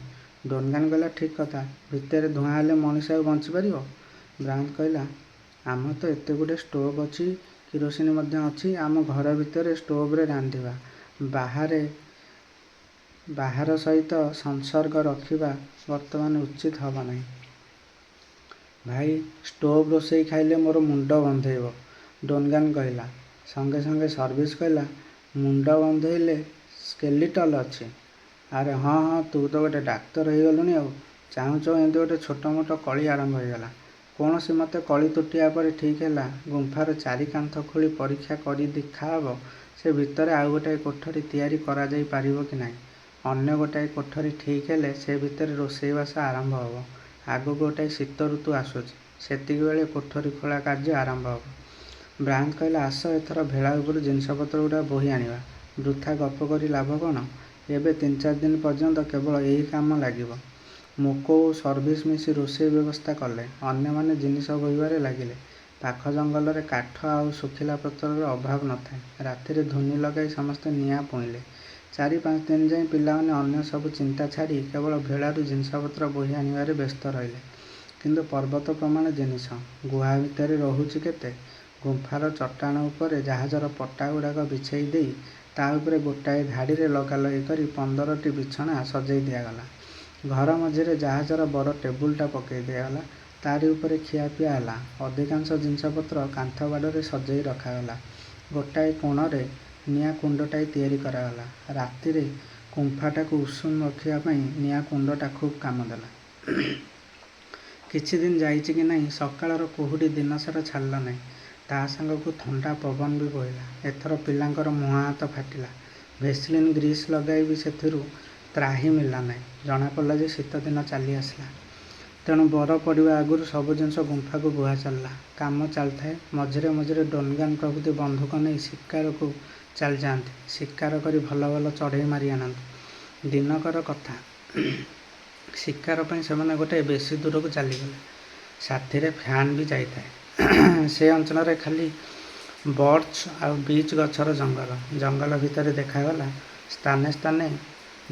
ଡୋନଗାନ କହିଲା, ଠିକ୍ କଥା। ଭିତରେ ଧୂଆଁ ହେଲେ ମଣିଷ ଆଉ ବଞ୍ଚିପାରିବ? ବ୍ରାଉନ୍ କହିଲା, ଆମର ତ ଏତେ ଗୁଡ଼ିଏ ଷ୍ଟୋଭ୍ ଅଛି, କିରୋସିନ ମଧ୍ୟ ଅଛି। ଆମ ଘର ଭିତରେ ଷ୍ଟୋଭରେ ରାନ୍ଧିବା। ବାହାର ସହିତ ସଂସର୍ଗ ରଖିବା ବର୍ତ୍ତମାନ ଉଚିତ ହେବ ନାହିଁ। ଭାଇ, ଷ୍ଟୋଭ୍ ରୋଷେଇ ଖାଇଲେ ମୋର ମୁଣ୍ଡ ବନ୍ଧେଇବ, ଡୋନଗାନ କହିଲା। ସଙ୍ଗେ ସଙ୍ଗେ ସର୍ଭିସ କହିଲା, ମୁଣ୍ଡ ବନ୍ଧେଇଲେ ସ୍କେଲିଟଲ ଅଛି। ଆରେ ହଁ, ତୁ ତ ଗୋଟେ ଡାକ୍ତର ହେଇଗଲୁଣି ଆଉ। ଚାହୁଁ ଚାହୁଁ ଏମିତି ଗୋଟେ ଛୋଟ ମୋଟ କଳି ଆରମ୍ଭ ହୋଇଗଲା। କୌଣସି ମତେ କଳି ତୁଟିବା ପରେ ଠିକ୍ ହେଲା, ଗୁମ୍ଫାର 4 କାନ୍ଥ ଖୋଳି ପରୀକ୍ଷା କରି ଦେଖାହେବ ସେ ଭିତରେ ଆଉ ଗୋଟାଏ କୋଠରୀ ତିଆରି କରାଯାଇ ପାରିବ କି ନାହିଁ। ଅନ୍ୟ ଗୋଟାଏ କୋଠରୀ ଠିକ୍ ହେଲେ ସେ ଭିତରେ ରୋଷେଇବାସ ଆରମ୍ଭ ହେବ। ଆଗକୁ ଗୋଟାଏ ଶୀତ ଋତୁ ଆସୁଛି। ସେତିକିବେଳେ କୋଠରୀ ଖୋଳା କାର୍ଯ୍ୟ ଆରମ୍ଭ ହେବ। ବ୍ରାଉନ୍ କହିଲା, ଆସ ଏଥର ଭେଳା ଉପରୁ ଜିନିଷପତ୍ର ଗୁଡ଼ା ବୋହି ଆଣିବା। ବୃଥା ଗପ କରି ଲାଭ କ'ଣ? ଏବେ 3-4 ଦିନ ପର୍ଯ୍ୟନ୍ତ କେବଳ ଏହି କାମ ଲାଗିବ। ମୋକ ଓ ସର୍ଭିସ ମିଶି ରୋଷେଇ ବ୍ୟବସ୍ଥା କଲେ। ଅନ୍ୟମାନେ ଜିନିଷ ବୋହିବାରେ ଲାଗିଲେ। ପାଖ ଜଙ୍ଗଲରେ କାଠ ଆଉ ଶୁଖିଲା ପତ୍ରର ଅଭାବ ନଥାଏ। ରାତିରେ ଧୁନି ଲଗାଇ ସମସ୍ତେ ନିଆଁ ପୁଇଁଲେ। 4-5 ଦିନ ଯାଏଁ ପିଲାମାନେ ଅନ୍ୟ ସବୁ ଚିନ୍ତା ଛାଡ଼ି କେବଳ ଭେଳାରୁ ଜିନିଷପତ୍ର ବୋହି ଆଣିବାରେ ବ୍ୟସ୍ତ ରହିଲେ। କିନ୍ତୁ ପର୍ବତ ପ୍ରମାଣ ଜିନିଷ ଗୁହା ଭିତରେ ରହୁଛି କେତେ? ଗୁମ୍ଫାର ଚଟାଣ ଉପରେ ଜାହାଜର ପଟା ଗୁଡ଼ାକ ବିଛେଇ ଦେଇ ତା ଉପରେ ଗୋଟାଏ ଧାଡ଼ିରେ ଲଗାଲଗି କରି 15ଟି ବିଛଣା ସଜେଇ ଦିଆଗଲା। ଘର ମଝିରେ ଜାହାଜର ବଡ଼ ଟେବୁଲଟା ପକେଇ ଦିଆଗଲା। ତାରି ଉପରେ ଖିଆପିଆ ହେଲା। ଅଧିକାଂଶ ଜିନିଷପତ୍ର କାନ୍ଥ ବାଡ଼ରେ ସଜେଇ ରଖାଗଲା। ଗୋଟାଏ କୋଣରେ ନିଆଁ କୁଣ୍ଡଟାଏ ତିଆରି କରାଗଲା। ରାତିରେ ଗୁମ୍ଫାଟାକୁ ଉଷୁମ ରଖିବା ପାଇଁ ନିଆଁ କୁଣ୍ଡଟା ଖୁବ୍ କାମ ଦେଲା। କିଛି ଦିନ ଯାଇଛି କି ନାହିଁ, ସକାଳର କୁହୁଡ଼ି ଦିନସାରା ଛାଡ଼ିଲା ନାହିଁ। ତା ସାଙ୍ଗକୁ ଥଣ୍ଡା ପବନ ବି ବୋହିଲା। ଏଥର ପିଲାଙ୍କର ମୁହଁ ହାତ ଫାଟିଲା। ଭେସଲିନ୍ ଗ୍ରୀସ୍ ଲଗାଇ ବି ସେଥିରୁ ତ୍ରାହି ମିଳିଲା ନାହିଁ। ଜଣାପଡ଼ିଲା ଯେ ଶୀତଦିନ ଚାଲି ଆସିଲା। ତେଣୁ ବର ପଡ଼ିବା ଆଗରୁ ସବୁ ଜିନିଷ ଗୁମ୍ଫାକୁ ବୁହା ଚାଲିଲା। କାମ ଚାଲିଥାଏ। ମଝିରେ ମଝିରେ ଡନ୍ଗାନ୍ ପ୍ରଭୃତି ବନ୍ଧୁକ ନେଇ ଶିକାରକୁ ଚାଲିଯାଆନ୍ତି। ଶିକାର କରି ଭଲ ଭଲ ଚଢ଼େଇ ମାରି ଆଣନ୍ତି। ଦିନକର କଥା, ଶିକାର ପାଇଁ ସେମାନେ ଗୋଟାଏ ବେଶୀ ଦୂରକୁ ଚାଲିଗଲେ। ସାଥିରେ ଫ୍ୟାନ୍ ବି ଯାଇଥାଏ। ସେ ଅଞ୍ଚଳରେ ଖାଲି ବର୍ଚ୍ଚ ଆଉ ବିଚ୍ ଗଛର ଜଙ୍ଗଲ। ଜଙ୍ଗଲ ଭିତରେ ଦେଖାଗଲା ସ୍ଥାନେ ସ୍ଥାନେ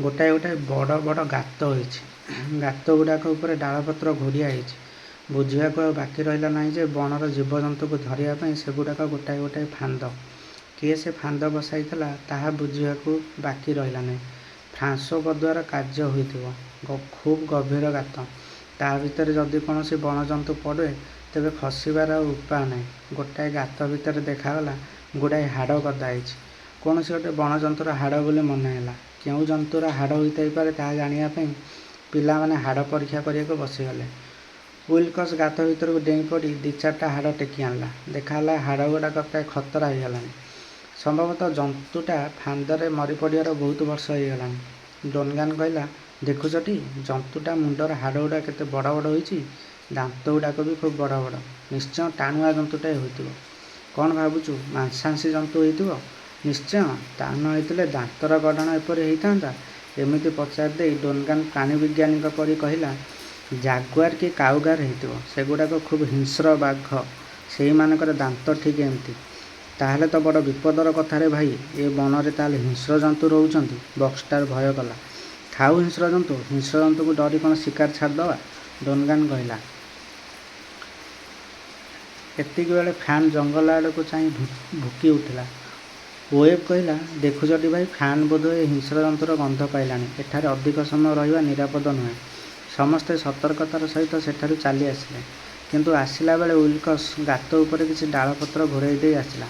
ଗୋଟାଏ ଗୋଟାଏ ବଡ଼ ବଡ଼ ଗାତ ହୋଇଛି। ଗାତ ଗୁଡ଼ାକ ଉପରେ ଡାଳପତ୍ର ଘୋଡ଼ିଆ ହେଇଛି। ବୁଝିବାକୁ ଆଉ ବାକି ରହିଲା ନାହିଁ ଯେ ବଣର ଜୀବଜନ୍ତୁକୁ ଧରିବା ପାଇଁ ସେଗୁଡ଼ାକ ଗୋଟାଏ ଗୋଟାଏ ଫାନ୍ଦ। କିଏ ସେ ଫାନ୍ଦ ବସାଇଥିଲା ତାହା ବୁଝିବାକୁ ବାକି ରହିଲା ନାହିଁ। ଫ୍ରାନ୍ସୋ ବଦ୍ୱାରା କାର୍ଯ୍ୟ ହୋଇଥିବ। ଖୁବ୍ ଗଭୀର ଗାତ। ତା ଭିତରେ ଯଦି କୌଣସି ବଣଜନ୍ତୁ ପଡ଼େ ତେବେ ଖସିବାର ଆଉ ଉପାୟ ନାହିଁ। ଗୋଟାଏ ଗାତ ଭିତରେ ଦେଖାଗଲା ଗୁଡ଼ାଏ ହାଡ଼ ଗଦା ହେଇଛି। କୌଣସି ଗୋଟିଏ ବଣଜନ୍ତୁର ହାଡ଼ ବୋଲି ମନେ ହେଲା। କେଉଁ ଜନ୍ତୁର ହାଡ଼ ହୋଇଥାଇପାରେ ତାହା ଜାଣିବା ପାଇଁ ପିଲାମାନେ ହାଡ଼ ପରୀକ୍ଷା କରିବାକୁ ବସିଗଲେ। ୱିଲ୍କସ୍ ଗାତ ଭିତରକୁ ଡେଇଁ ପଡ଼ି 2-4ଟା ହାଡ଼ ଟେକି ଆଣିଲା। ଦେଖାଗଲା ହାଡ଼ ଗୁଡ଼ାକ ପ୍ରାୟ ଖତରା ହୋଇଗଲାଣି। ସମ୍ଭବତଃ ଜନ୍ତୁଟା ଫାନ୍ଦରେ ମରିପଡ଼ିବାର ବହୁତ ବର୍ଷ ହୋଇଗଲାଣି। ଡନ୍ଗାନ୍ କହିଲା, ଦେଖୁଛଟି, ଜନ୍ତୁଟା ମୁଣ୍ଡର ହାଡ଼ଗୁଡ଼ା କେତେ ବଡ଼ ବଡ଼ ହୋଇଛି। ଦାନ୍ତ ଗୁଡ଼ାକ ବି ଖୁବ୍ ବଡ଼ ବଡ଼। ନିଶ୍ଚୟ ଟାଣୁଆ ଜନ୍ତୁଟାଏ ହୋଇଥିବ। କ'ଣ ଭାବୁଛୁ, ମାଂସାଶୀ ଜନ୍ତୁ ହୋଇଥିବ? ନିଶ୍ଚୟ। ତା ନ ହୋଇଥିଲେ ଦାନ୍ତର ଗଢ଼ଣ ଏପରି ହେଇଥାନ୍ତା? ଏମିତି ପଚାରି ଦେଇ ଡନ୍ଗାନ୍ ପ୍ରାଣୀବିଜ୍ଞାନୀଙ୍କ ପରି କହିଲା, ଜାଗୁଆର କି କାଉଗାର ହେଇଥିବ। ସେଗୁଡ଼ାକ ଖୁବ୍ ହିଂସ୍ର ବାଘ। ସେଇମାନଙ୍କର ଦାନ୍ତ ଠିକ୍ ଏମିତି। ତାହେଲେ ତ ବଡ଼ ବିପଦର କଥାରେ ଭାଇ। ଏ ବଣରେ ତାହେଲେ ହିଂସ୍ର ଜନ୍ତୁ ରହୁଛନ୍ତି। ବକ୍ସଟାର ଭୟ କଲା। ଥାଉ ହିଂସ୍ର ଜନ୍ତୁ। ହିଂସ୍ର ଜନ୍ତୁକୁ ଡରି କ'ଣ ଶିକାର ଛାଡ଼ିଦେବା? ଡନ୍ଗାନ୍ କହିଲା। ଏତିକିବେଳେ ଫ୍ୟାନ୍ ଜଙ୍ଗଲ ଆଡ଼କୁ ଚାହିଁ ଭୁକି ଉଠିଲା। ଓଏବ୍ କହିଲା, ଦେଖୁଛଟି ଭାଇ, ଫ୍ୟାନ୍ ବୋଧହୁଏ ହିଂସ୍ର ଜନ୍ତୁର ଗନ୍ଧ ପାଇଲାଣି। ଏଠାରେ ଅଧିକ ସମୟ ରହିବା ନିରାପଦ ନୁହେଁ। ସମସ୍ତେ ସତର୍କତାର ସହିତ ସେଠାରୁ ଚାଲି ଆସିଲେ। କିନ୍ତୁ ଆସିଲା ବେଳେ ୱିଲ୍କସ୍ ଗାତ ଉପରେ କିଛି ଡାଳପତ୍ର ଘୋଡ଼େଇ ଦେଇ ଆସିଲା।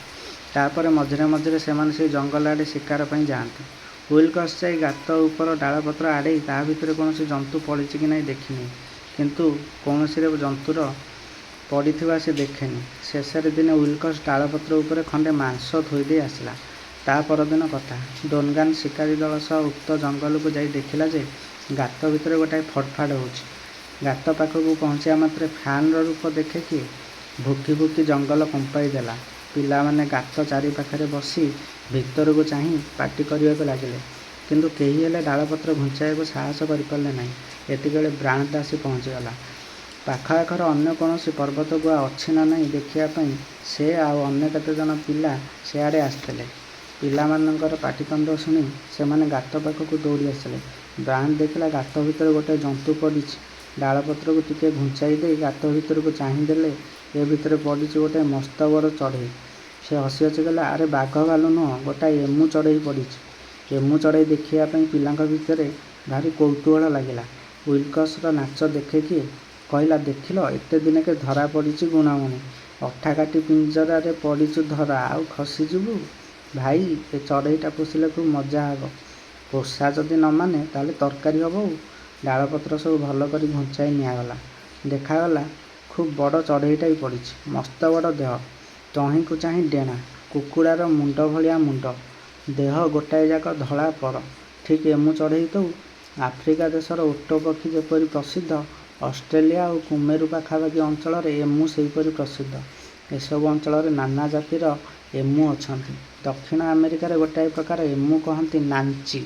ତାପରେ ମଝିରେ ମଝିରେ ସେମାନେ ସେହି ଜଙ୍ଗଲ ଆଡ଼େ ଶିକାର ପାଇଁ ଯାଆନ୍ତି। ୱିଲ୍କସ୍ ଯାଇ ଗାତ ଉପର ଡାଳପତ୍ର ଆଡ଼େଇ ତା ଭିତରେ କୌଣସି ଜନ୍ତୁ ପଡ଼ିଛି କି ନାହିଁ ଦେଖିନେଇ। କିନ୍ତୁ କୌଣସିରେ ଜନ୍ତୁର ପଡ଼ିଥିବା ସେ ଦେଖେନି। ଶେଷରେ ଦିନେ ୱିଲ୍କସ୍ ଡାଳପତ୍ର ଉପରେ ଖଣ୍ଡେ ମାଂସ ଥୋଇ ଦେଇ ଆସିଲା। ତା ପରଦିନ କଥା। ଡନ୍ଗାନ୍ ଶିକାରୀ ଦଳ ସହ ଉକ୍ତ ଜଙ୍ଗଲକୁ ଯାଇ ଦେଖିଲା ଯେ ଗାତ ଭିତରେ ଗୋଟାଏ ଫଡ଼ଫାଡ଼ ହେଉଛି। ଗାତ ପାଖକୁ ପହଞ୍ଚିବା ମାତ୍ରେ ଫ୍ୟାନ୍ର ରୂପ ଦେଖେ କିଏ? ଭୁକି ଭୁକି ଜଙ୍ଗଲ କମ୍ପାଇ ଦେଲା। ପିଲାମାନେ ଗାତ ଚାରିପାଖରେ ବସି ଭିତରକୁ ଚାହିଁ ପାଟି କରିବାକୁ ଲାଗିଲେ। କିନ୍ତୁ କେହି ହେଲେ ଡାଳପତ୍ର ଘୁଞ୍ଚାଇବାକୁ ସାହସ କରିପାରିଲେ ନାହିଁ। ଏତିକିବେଳେ ବ୍ରାଣ୍ଡ ଆସି ପହଞ୍ଚିଗଲା। ପାଖ ଆଖର ଅନ୍ୟ କୌଣସି ପର୍ବତ ଗୁହା ଅଛି ନା ନାହିଁ ଦେଖିବା ପାଇଁ ସେ ଆଉ ଅନ୍ୟ କେତେଜଣ ପିଲା ସେଆଡ଼େ ଆସିଥିଲେ। ପିଲାମାନଙ୍କର ପାଟିତୁଣ୍ଡ ଶୁଣି ସେମାନେ ଗାତ ପାଖକୁ ଦୌଡ଼ି ଆସିଲେ। ବ୍ରାଣ୍ଡ ଦେଖିଲା ଗାତ ଭିତରେ ଗୋଟାଏ ଜନ୍ତୁ ପଡ଼ିଛି। ଡାଳପତ୍ରକୁ ଟିକିଏ ଘୁଞ୍ଚାଇ ଦେଇ ଗାତ ଭିତରକୁ ଚାହିଁ ଦେଲେ ଏ ଭିତରେ ପଡ଼ିଛି ଗୋଟାଏ ମସ୍ତ ବଡ଼ ଚଢ଼େଇ। ସେ ହସି ହସି କହିଲା, ଆରେ ବାଘ ଭାଲୁ ନୁହଁ, ଗୋଟାଏ ଏମୁ ଚଢ଼େଇ ପଡ଼ିଛି। ଏମୁ ଚଢ଼େଇ ଦେଖିବା ପାଇଁ ପିଲାଙ୍କ ଭିତରେ ଭାରି କୌତୂହଳ ଲାଗିଲା। ୱିଲ୍କସ୍ର ନାଚ ଦେଖେ କିଏ? କହିଲା, ଦେଖିଲ, ଏତେ ଦିନକେ ଧରା ପଡ଼ିଛି ଗୁଣମଣି। ଅଠା କାଟି ପିଞ୍ଜରାରେ ପଡ଼ିଛୁ ଧରା, ଆଉ ଖସିଯିବୁ? ଭାଇ, ଏ ଚଢ଼େଇଟା ପୋଷିଲେ ଖୁବ୍ ମଜା ହେବ। ପୋଷା ଯଦି ନ ମାନେ ତାହେଲେ ତରକାରୀ ହେବ। ଡାଳପତ୍ର ସବୁ ଭଲ କରି ଘୁଞ୍ଚାଇ ନିଆଗଲା। ଦେଖାଗଲା ଖୁବ୍ ବଡ଼ ଚଢ଼େଇଟାଏ ପଡ଼ିଛି। ମସ୍ତ ବଡ଼ ଦେହ। ତହିଁକୁ ଚାହିଁ ଡେଣା। କୁକୁଡ଼ାର ମୁଣ୍ଡ ଭଳିଆ ମୁଣ୍ଡ। ଦେହ ଗୋଟାଏ ଯାକ ଧଳା ପର। ଠିକ୍ ଏମୁ ଚଢ଼େଇ ତ। ଆଫ୍ରିକା ଦେଶର ଓଟ ପକ୍ଷୀ ଯେପରି ପ୍ରସିଦ୍ଧ, ଅଷ୍ଟ୍ରେଲିଆ ଓ କୁମେରୁ ପାଖାପାଖି ଅଞ୍ଚଳରେ ଏମୁ ସେହିପରି ପ୍ରସିଦ୍ଧ। ଏସବୁ ଅଞ୍ଚଳରେ ନାନା ଜାତିର ଏମୁ ଅଛନ୍ତି। ଦକ୍ଷିଣ ଆମେରିକାରେ ଗୋଟାଏ ପ୍ରକାର ଏମୁ କହନ୍ତି ନାଞ୍ଚି।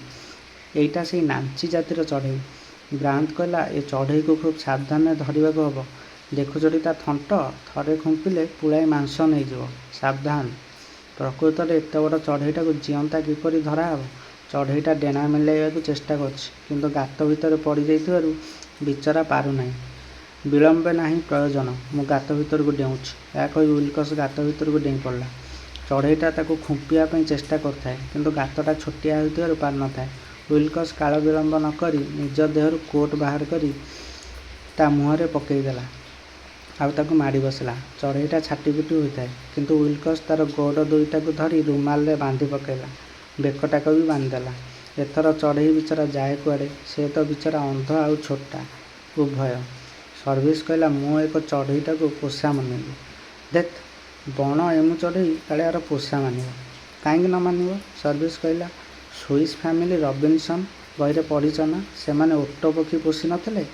ଏଇଟା ସେଇ ନାଞ୍ଚି ଜାତିର ଚଢ଼େଇ। ବ୍ରାଣ୍ଡ କହିଲା, ଏ ଚଢ଼େଇକୁ ଖୁବ୍ ସାବଧାନରେ ଧରିବାକୁ ହେବ। ଦେଖୁଛଟି ତା ଥଣ୍ଟ, ଥରେ ଖୁମ୍ପିଲେ ପୁଳାଏ ମାଂସ ନେଇଯିବ। ସାବଧାନ। ପ୍ରକୃତରେ ଏତେ ବଡ଼ ଚଢ଼େଇଟାକୁ ଜିଅନ୍ତା କିପରି ଧରାହେବ? ଚଢ଼େଇଟା ଡେଣା ମିଳାଇବାକୁ ଚେଷ୍ଟା କରୁଛି, କିନ୍ତୁ ଗାତ ଭିତରେ ପଡ଼ିଯାଇଥିବାରୁ ବିଚରା ପାରୁନାହିଁ। ବିଳମ୍ବେ ନାହିଁ ପ୍ରୟୋଜନ, ମୁଁ ଗାତ ଭିତରକୁ ଡେଉଁଛି। ଏହା କହି ୱିଲକସ୍ ଗାତ ଭିତରକୁ ଡେଇଁ ପଡ଼ିଲା। ଚଢ଼େଇଟା ତାକୁ ଖୁମ୍ପିବା ପାଇଁ ଚେଷ୍ଟା କରୁଥାଏ, କିନ୍ତୁ ଗାତଟା ଛୋଟିଆ ହୋଇଥିବାରୁ ପାରିନଥାଏ। ୱିଲକସ୍ କାଳ ବିଳମ୍ବ ନ କରି ନିଜ ଦେହରୁ କୋଟ୍ ବାହାର କରି ତା ମୁହଁରେ ପକାଇଦେଲା, ଆଉ ତାକୁ ମାଡ଼ି ବସିଲା। ଚଢ଼େଇଟା ଛାଟିପିଟି ହୋଇଥାଏ, କିନ୍ତୁ ୱିଲକସ୍ ତାର ଗୋଡ଼ ଦୁଇଟାକୁ ଧରି ରୁମାଲରେ ବାନ୍ଧି ପକାଇଲା, ବେକଟାକୁ ବି ବାନ୍ଧିଦେଲା। ଏଥର ଚଢ଼େଇ ବିଚରା ଯାଏ କୁଆଡ଼େ? ସେ ତ ବିଚରା ଅନ୍ଧ ଆଉ ଛୋଟା ଉଭୟ। ସର୍ଭିସ୍ କହିଲା, ମୁଁ ଏକ ଚଢ଼େଇଟାକୁ ପୋଷା ମାନିବି। ଧେତ୍, ବଣ ଏମୁ ଚଢ଼େଇ କାଳେ ଆର ପୋଷା ମାନିବ? କାହିଁକି ନ ମାନିବ? ସର୍ଭିସ୍ କହିଲା, ସୁଇସ୍ ଫ୍ୟାମିଲି ରବିନସନ୍ ବହିରେ ପଢ଼ିଛ ନା? ସେମାନେ ଓଟ ପକ୍ଷୀ ପୋଷି ନଥିଲେ?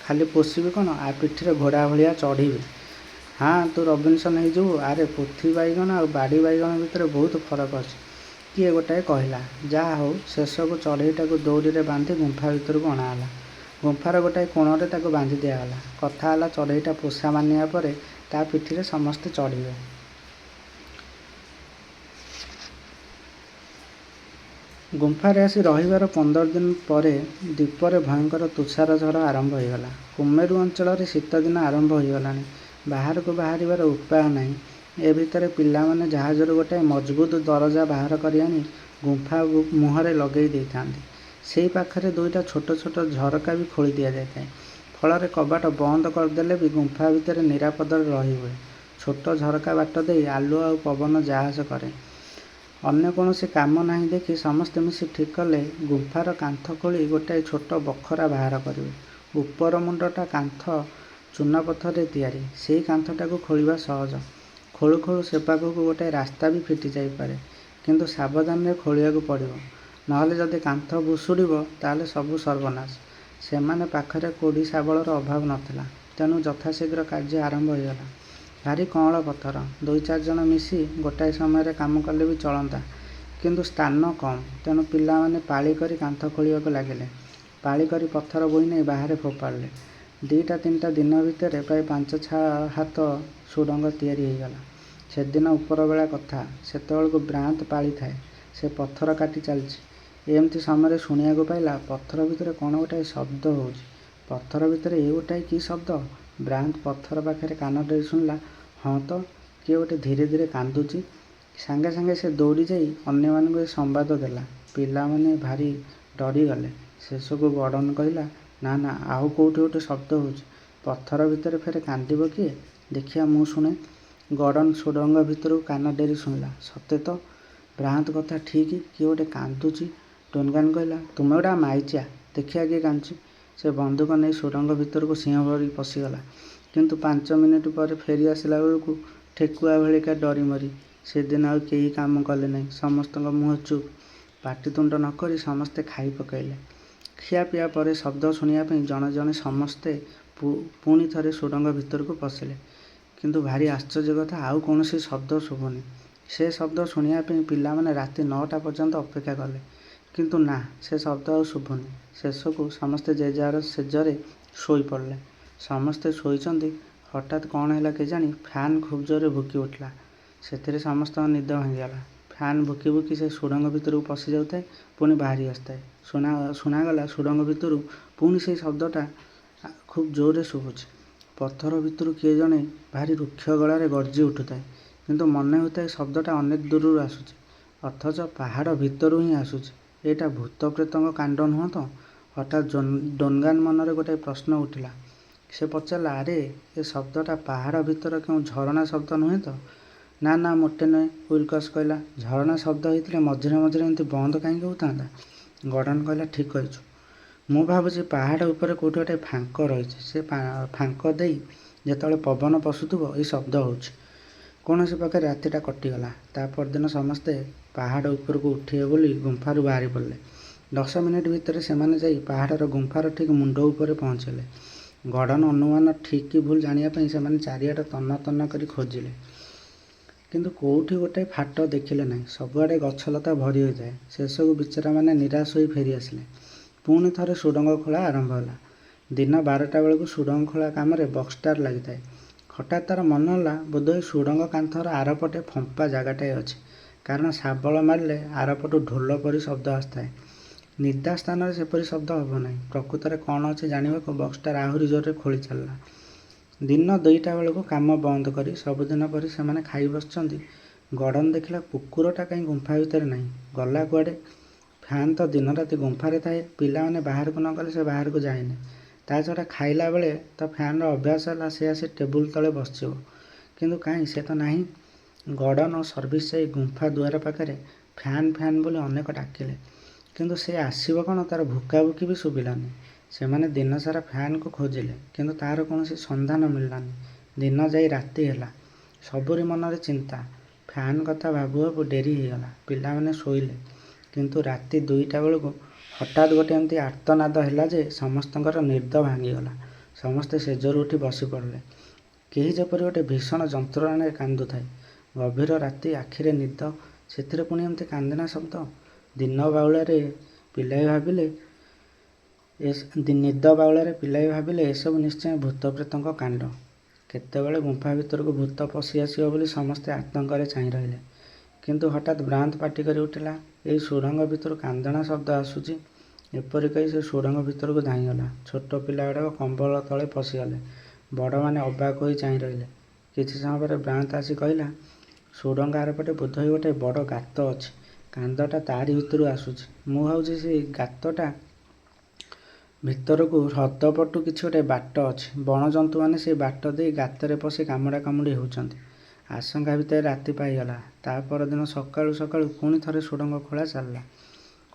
ଖାଲି ପୋଷିବେ କ'ଣ, ଆ ପିଠିରେ ଘୋଡ଼ା ଭଳିଆ ଚଢ଼ିବେ। ହାଁ, ତୁ ରବିନସନ୍ ହେଇଯିବୁ? ଆରେ ପୋଥି ବାଇଗଣ ଆଉ ବାଡ଼ି ବାଇଗଣ ଭିତରେ ବହୁତ ଫରକ ଅଛି, କିଏ ଗୋଟାଏ କହିଲା। ଯାହା ହଉ, ଶେଷକୁ ଚଢ଼େଇଟାକୁ ଦଉଡ଼ିରେ ବାନ୍ଧି ଗୁମ୍ଫା ଭିତରକୁ ଅଣାଗଲା। ଗୁମ୍ଫାର ଗୋଟାଏ କୋଣରେ ତାକୁ ବାନ୍ଧି ଦିଆଗଲା। କଥା ହେଲା, ଚଢ଼େଇଟା ପୋଷା ମାନିବା ପରେ ତା ପିଠିରେ ସମସ୍ତେ ଚଢ଼ିବେ। ଗୁମ୍ଫାରେ ଆସି ରହିବାର 15 ଦିନ ପରେ ଦ୍ୱୀପରେ ଭୟଙ୍କର ତୁଷାର ଝଡ଼ ଆରମ୍ଭ ହୋଇଗଲା। କୁମେରୁ ଅଞ୍ଚଳରେ ଶୀତଦିନ ଆରମ୍ଭ ହୋଇଗଲାଣି। ବାହାରକୁ ବାହାରିବାର ଉପାୟ ନାହିଁ। ଏ ଭିତରେ ପିଲାମାନେ ଜାହାଜରୁ ଗୋଟାଏ ମଜବୁତ ଦରଜା ବାହାର କରି ଆଣି ଗୁମ୍ଫା ମୁହଁରେ ଲଗେଇ ଦେଇଥାନ୍ତି। ସେଇ ପାଖରେ ଦୁଇଟା ଛୋଟ ଛୋଟ ଝରକା ବି ଖୋଳି ଦିଆଯାଇଥାଏ। ଫଳରେ କବାଟ ବନ୍ଦ କରିଦେଲେ ବି ଗୁମ୍ଫା ଭିତରେ ନିରାପଦରେ ରହିହୁଏ। ଛୋଟ ଝରକା ବାଟ ଦେଇ ଆଲୁଅ ଆଉ ପବନ ଯାଆଆସ କରେ। ଅନ୍ୟ କୌଣସି କାମ ନାହିଁ ଦେଖି ସମସ୍ତେ ମିଶି ଠିକ୍ କଲେ ଗୁମ୍ଫାର କାନ୍ଥ ଖୋଳି ଗୋଟାଏ ଛୋଟ ବଖରା ବାହାର କରିବେ। ଉପର ମୁଣ୍ଡଟା କାନ୍ଥ ଚୂନପଥରରେ ତିଆରି। ସେଇ କାନ୍ଥଟାକୁ ଖୋଳିବା ସହଜ। ଖୋଳୁ ଖୋଳୁ ସେ ପାଖକୁ ଗୋଟାଏ ରାସ୍ତା ବି ଫିଟି ଯାଇପାରେ, କିନ୍ତୁ ସାବଧାନରେ ଖୋଳିବାକୁ ପଡ଼ିବ, ନହେଲେ ଯଦି କାନ୍ଥ ଭୁଷୁଡ଼ିବ ତାହେଲେ ସବୁ ସର୍ବନାଶ। ସେମାନେ ପାଖରେ କୋଡ଼ି ଶାବଳର ଅଭାବ ନଥିଲା, ତେଣୁ ଯଥାଶୀଘ୍ର କାର୍ଯ୍ୟ ଆରମ୍ଭ ହୋଇଗଲା। ଭାରି କଅଁଳ ପଥର, 2-4 ଜଣ ମିଶି ଗୋଟାଏ ସମୟରେ କାମ କଲେ ବି ଚଳନ୍ତା, କିନ୍ତୁ ସ୍ଥାନ କମ୍, ତେଣୁ ପିଲାମାନେ ପାଳି କରି କାନ୍ଥ ଖୋଳିବାକୁ ଲାଗିଲେ। ପାଳି କରି ପଥର ବୋହି ନେଇ ବାହାରେ ଫୋପାଡ଼ିଲେ। 2-3 ଦିନ ଭିତରେ ପ୍ରାୟ 5-6 ହାତ ସୁଡ଼ଙ୍ଗ ତିଆରି ହୋଇଗଲା। ସେଦିନ ଉପରବେଳା କଥା। ସେତେବେଳକୁ ବ୍ରାନ୍ତ ପାଳିଥାଏ। ସେ ପଥର କାଟି ଚାଲିଛି। ଏମିତି ସମୟରେ ଶୁଣିବାକୁ ପାଇଲା, ପଥର ଭିତରେ କ'ଣ ଗୋଟାଏ ଶବ୍ଦ ହେଉଛି। ପଥର ଭିତରେ ଏ ଗୋଟାଏ କି ଶବ୍ଦ? ବ୍ରାନ୍ତ ପଥର ପାଖରେ କାନ ଡେରି ଶୁଣିଲା। ହଁ ତ, କିଏ ଗୋଟେ ଧୀରେ ଧୀରେ କାନ୍ଦୁଛି। ସାଙ୍ଗେ ସାଙ୍ଗେ ସେ ଦୌଡ଼ି ଯାଇ ଅନ୍ୟମାନଙ୍କୁ ଏ ସମ୍ବାଦ ଦେଲା। ପିଲାମାନେ ଭାରି ଡରିଗଲେ। ଶେଷକୁ ଗଡ଼ନ କହିଲା, ନା ନା, ଆଉ କେଉଁଠି ଗୋଟେ ଶବ୍ଦ ହେଉଛି। ପଥର ଭିତରେ ଫେରେ କାନ୍ଦିବ କିଏ? ଦେଖିଆ, ମୁଁ ଶୁଣେ। ଗଡ଼ନ ସୁଡ଼ଙ୍ଗ ଭିତରକୁ କାନ ଡେରି ଶୁଣିଲା। ସତେ ତ, ବ୍ରାନ୍ତ କଥା ଠିକ୍, କିଏ ଗୋଟେ କାନ୍ଦୁଛି। ଡୁନଗାନ କହିଲା, ତୁମେ ଗୋଟେ ମାଇଚିଆ, ଦେଖିଆ କିଏ କାନ୍ଦୁଛି। ସେ ବନ୍ଧୁକ ନେଇ ସୁଡ଼ଙ୍ଗ ଭିତରକୁ ସିଂହ ଭଳି ପଶିଗଲା, କିନ୍ତୁ 5 ମିନିଟ୍ ପରେ ଫେରି ଆସିଲା ବେଳକୁ ଠେକୁଆ ଭଳିକା ଡରିମରି। ସେଦିନ ଆଉ କେହି କାମ କଲେ ନାହିଁ। ସମସ୍ତଙ୍କ ମୁହଁ ଚୁପ୍। ପାଟିତୁଣ୍ଡ ନ କରି ସମସ୍ତେ ଖାଇ ପକାଇଲେ। ଖିଆପିଆ ପରେ ଶବ୍ଦ ଶୁଣିବା ପାଇଁ ଜଣେ ଜଣେ ସମସ୍ତେ ପୁଣି ଥରେ ସୁଡ଼ଙ୍ଗ ଭିତରକୁ ପଶିଲେ। କିନ୍ତୁ ଭାରି ଆଶ୍ଚର୍ଯ୍ୟ କଥା, ଆଉ କୌଣସି ଶବ୍ଦ ଶୁଭୁନି। ସେ ଶବ୍ଦ ଶୁଣିବା ପାଇଁ ପିଲାମାନେ ରାତି 9ଟା ପର୍ଯ୍ୟନ୍ତ ଅପେକ୍ଷା କଲେ, କିନ୍ତୁ ନା, ସେ ଶବ୍ଦ ଆଉ ଶୁଭୁନି। ଶେଷକୁ ସମସ୍ତେ ଯେ ଯାହାର ଶେଯରେ ଶୋଇପଡ଼ିଲେ। ସମସ୍ତେ ଶୋଇଛନ୍ତି, ହଠାତ୍ କ'ଣ ହେଲା କେଜାଣି ଫ୍ୟାନ୍ ଖୁବ୍ ଜୋରରେ ଭୁକି ଉଠିଲା। ସେଥିରେ ସମସ୍ତଙ୍କ ନିଦ ଭାଙ୍ଗିଗଲା। ଫ୍ୟାନ୍ ଭୁକି ଭୁକି ସେ ସୁଡ଼ଙ୍ଗ ଭିତରକୁ ପଶି ଯାଉଥାଏ, ପୁଣି ବାହାରି ଆସିଥାଏ। ଶୁଣାଗଲା ସୁଡ଼ଙ୍ଗ ଭିତରୁ ପୁଣି ସେଇ ଶବ୍ଦଟା ଖୁବ୍ ଜୋରରେ ଶୁଭୁଛି। ପଥର ଭିତରୁ କିଏ ଜଣେ ଭାରି ରୁକ୍ଷ ଗଳାରେ ଗର୍ଜି ଉଠୁଥାଏ, କିନ୍ତୁ ମନେ ହେଉଥାଏ ଶବ୍ଦଟା ଅନେକ ଦୂରରୁ ଆସୁଛି, ଅଥଚ ପାହାଡ଼ ଭିତରୁ ହିଁ ଆସୁଛି। ଏଇଟା ଭୂତ ପ୍ରେତଙ୍କ କାଣ୍ଡ ନୁହଁ ତ? ହଠାତ୍ ଡୋନଗାନ ମନରେ ଗୋଟାଏ ପ୍ରଶ୍ନ ଉଠିଲା। ସେ ପଚାରିଲା, ଆରେ, ଏ ଶବ୍ଦଟା ପାହାଡ଼ ଭିତର କେଉଁ ଝରଣା ଶବ୍ଦ ନୁହେଁ ତ? ନା ନା, ମୋଟେ ନୁହେଁ, ୱିଲକସ୍ କହିଲା। ଝରଣା ଶବ୍ଦ ହେଇଥିଲେ ମଝିରେ ମଝିରେ ଏମିତି ବନ୍ଦ କାହିଁକି ହେଉଥାନ୍ତା? ଗଡ଼ନ କହିଲା, ଠିକ୍ କହିଛୁ। ମୁଁ ଭାବୁଛି ପାହାଡ଼ ଉପରେ କେଉଁଠି ଗୋଟାଏ ଫାଙ୍କ ରହିଛି। ସେ ଫାଙ୍କ ଦେଇ ଯେତେବେଳେ ପବନ ପଶୁଥିବ ଏଇ ଶବ୍ଦ ହେଉଛି। କୌଣସି ପ୍ରକାରେ ରାତିଟା କଟିଗଲା। ତା ପରଦିନ ସମସ୍ତେ ପାହାଡ଼ ଉପରକୁ ଉଠିବେ ବୋଲି ଗୁମ୍ଫାରୁ ବାହାରି ପଡ଼ିଲେ। 10 ମିନିଟ୍ ଭିତରେ ସେମାନେ ଯାଇ ପାହାଡ଼ର ଗୁମ୍ଫାର ଠିକ୍ ମୁଣ୍ଡ ଉପରେ ପହଞ୍ଚିଲେ। ଗଡ଼ନ ଅନୁମାନ ଠିକ୍ କି ଭୁଲ ଜାଣିବା ପାଇଁ ସେମାନେ ଚାରିଆଡ଼େ ତନ୍ନ ତନ୍ନ କରି ଖୋଜିଲେ, କିନ୍ତୁ କେଉଁଠି ଗୋଟାଏ ଫାଟ ଦେଖିଲେ ନାହିଁ। ସବୁଆଡ଼େ ଗଛଲତା ଭରି ହୋଇଥାଏ। ଶେଷକୁ ବିଚରାମାନେ ନିରାଶ ହୋଇ ଫେରି ଆସିଲେ। ପୁଣି ଥରେ ସୁଡ଼ଙ୍ଗ ଖୋଳା ଆରମ୍ଭ ହେଲା। ଦିନ 12ଟା ବେଳକୁ ସୁଡ଼ଙ୍ଗ ଖୋଳା କାମରେ ବକ୍ସଟାର ଲାଗିଥାଏ। ହଠାତ୍ ତାର ମନେ ହେଲା, ବୋଧହୁଏ ସୁଡ଼ଙ୍ଗ କାନ୍ଥର ଆରପଟେ ଫମ୍ପା ଜାଗାଟାଏ ଅଛି, କାରଣ ଶାବଳ ମାରିଲେ ଆରପଟୁ ଢୋଲ ପରି ଶବ୍ଦ ଆସିଥାଏ। ନିଦା ସ୍ଥାନରେ ସେପରି ଶବ୍ଦ ହେବ ନାହିଁ। ପ୍ରକୃତରେ କ'ଣ ଅଛି ଜାଣିବାକୁ ବକ୍ସଟା ଆହୁରି ଜୋରରେ ଖୋଳି ଚାଲିଲା। ଦିନ 2ଟା ବେଳକୁ କାମ ବନ୍ଦ କରି ସବୁଦିନ ପରି ସେମାନେ ଖାଇ ବସିଛନ୍ତି। ଗଡ଼ନ ଦେଖିଲା କୁକୁରଟା କାହିଁ ଗୁମ୍ଫା ଭିତରେ ନାହିଁ। ଗଲା କୁଆଡ଼େ? ଫ୍ୟାନ୍ ତ ଦିନରାତି ଗୁମ୍ଫାରେ ଥାଏ। ପିଲାମାନେ ବାହାରକୁ ନ ଗଲେ ସେ ବାହାରକୁ ଯାଏନି। ତା ଛଡ଼ା ଖାଇଲା ବେଳେ ତ ଫ୍ୟାନ୍ର ଅଭ୍ୟାସ ହେଲା ସେ ଆସି ଟେବୁଲ ତଳେ ବସିଯିବ। କିନ୍ତୁ କାହିଁ ସେ ତ ନାହିଁ। ଗଡ଼ନ ଓ ସର୍ଭିସ୍ ଯାଇ ଗୁମ୍ଫା ଦୁଆର ପାଖରେ ଫ୍ୟାନ୍ ବୋଲି ଅନେକ ଡାକିଲେ। କିନ୍ତୁ ସେ ଆସିବ କ'ଣ ତା'ର ଭୁକାଭୁକି ବି ଶୁଭିଲାନି। ସେମାନେ ଦିନସାରା ଫ୍ୟାନ୍କୁ ଖୋଜିଲେ କିନ୍ତୁ ତା'ର କୌଣସି ସନ୍ଧାନ ମିଳିଲାନି। ଦିନ ଯାଇ ରାତି ହେଲା। ସବୁରି ମନରେ ଚିନ୍ତା। ଫ୍ୟାନ୍ କଥା ଭାବୁ ଭାବୁ ଡେରି ହେଇଗଲା। ପିଲାମାନେ ଶୋଇଲେ। କିନ୍ତୁ ରାତି 2ଟା ବେଳକୁ ହଠାତ୍ ଗୋଟେ ଏମିତି ଆର୍ତ୍ତନାଦ ହେଲା ଯେ ସମସ୍ତଙ୍କର ନିଦ ଭାଙ୍ଗିଗଲା। ସମସ୍ତେ ଶେଯରୁ ଉଠି ବସି ପଡ଼ିଲେ। କେହି ଯେପରି ଗୋଟେ ଭୀଷଣ ଯନ୍ତ୍ରଣାରେ କାନ୍ଦୁଥାଏ। ଗଭୀର ରାତି, ଆଖିରେ ନିଦ, ସେଥିରେ ପୁଣି ଏମିତି କାନ୍ଦିନା ଶବ୍ଦ। ନିଦ ବାଉଳାରେ ପିଲାଏ ଭାବିଲେ ଏସବୁ ନିଶ୍ଚୟ ଭୂତ ପ୍ରେତଙ୍କ କାଣ୍ଡ। କେତେବେଳେ ଗୁମ୍ଫା ଭିତରକୁ ଭୂତ ପଶି ଆସିବ ବୋଲି ସମସ୍ତେ ଆତଙ୍କରେ ଚାହିଁ ରହିଲେ। କିନ୍ତୁ ହଠାତ୍ ଭ୍ରାନ୍ତ ପାଟି କରି ଉଠିଲା, ଏଇ ସୁଡ଼ଙ୍ଗ ଭିତରୁ କାନ୍ଦଣା ଶବ୍ଦ ଆସୁଛି। ଏପରି କହି ସେ ସୁଡ଼ଙ୍ଗ ଭିତରକୁ ଧାଇଁଗଲା। ଛୋଟ ପିଲାଗୁଡ଼ାକ କମ୍ବଳ ତଳେ ପଶିଗଲେ। ବଡ଼ମାନେ ଅବାକ୍ ହୋଇ ଚାହିଁ ରହିଲେ। କିଛି ସମୟ ପରେ ଭ୍ରାନ୍ତ ଆସି କହିଲା, ସୁଡ଼ଙ୍ଗ ଆରପଟେ ବୋଧହୁଏ ଗୋଟେ ବଡ଼ ଗାତ ଅଛି। କାନ୍ଦଟା ତାରି ଭିତରୁ ଆସୁଛି। ମୁଁ ଭାବୁଛି ସେଇ ଗାତଟା ଭିତରକୁ ହ୍ରଦ ପଟୁ କିଛି ଗୋଟେ ବାଟ ଅଛି। ବଣଜନ୍ତୁମାନେ ସେଇ ବାଟ ଦେଇ ଗାତରେ ପଶି କାମୁଡ଼ା କାମୁଡ଼ି ହେଉଛନ୍ତି। ଆଶଙ୍କା ଭିତରେ ରାତି ପାଇଗଲା। ତା ପରଦିନ ସକାଳୁ ସକାଳୁ ପୁଣି ଥରେ ସୁଡ଼ଙ୍ଗ ଖୋଳା ଚାଲିଲା।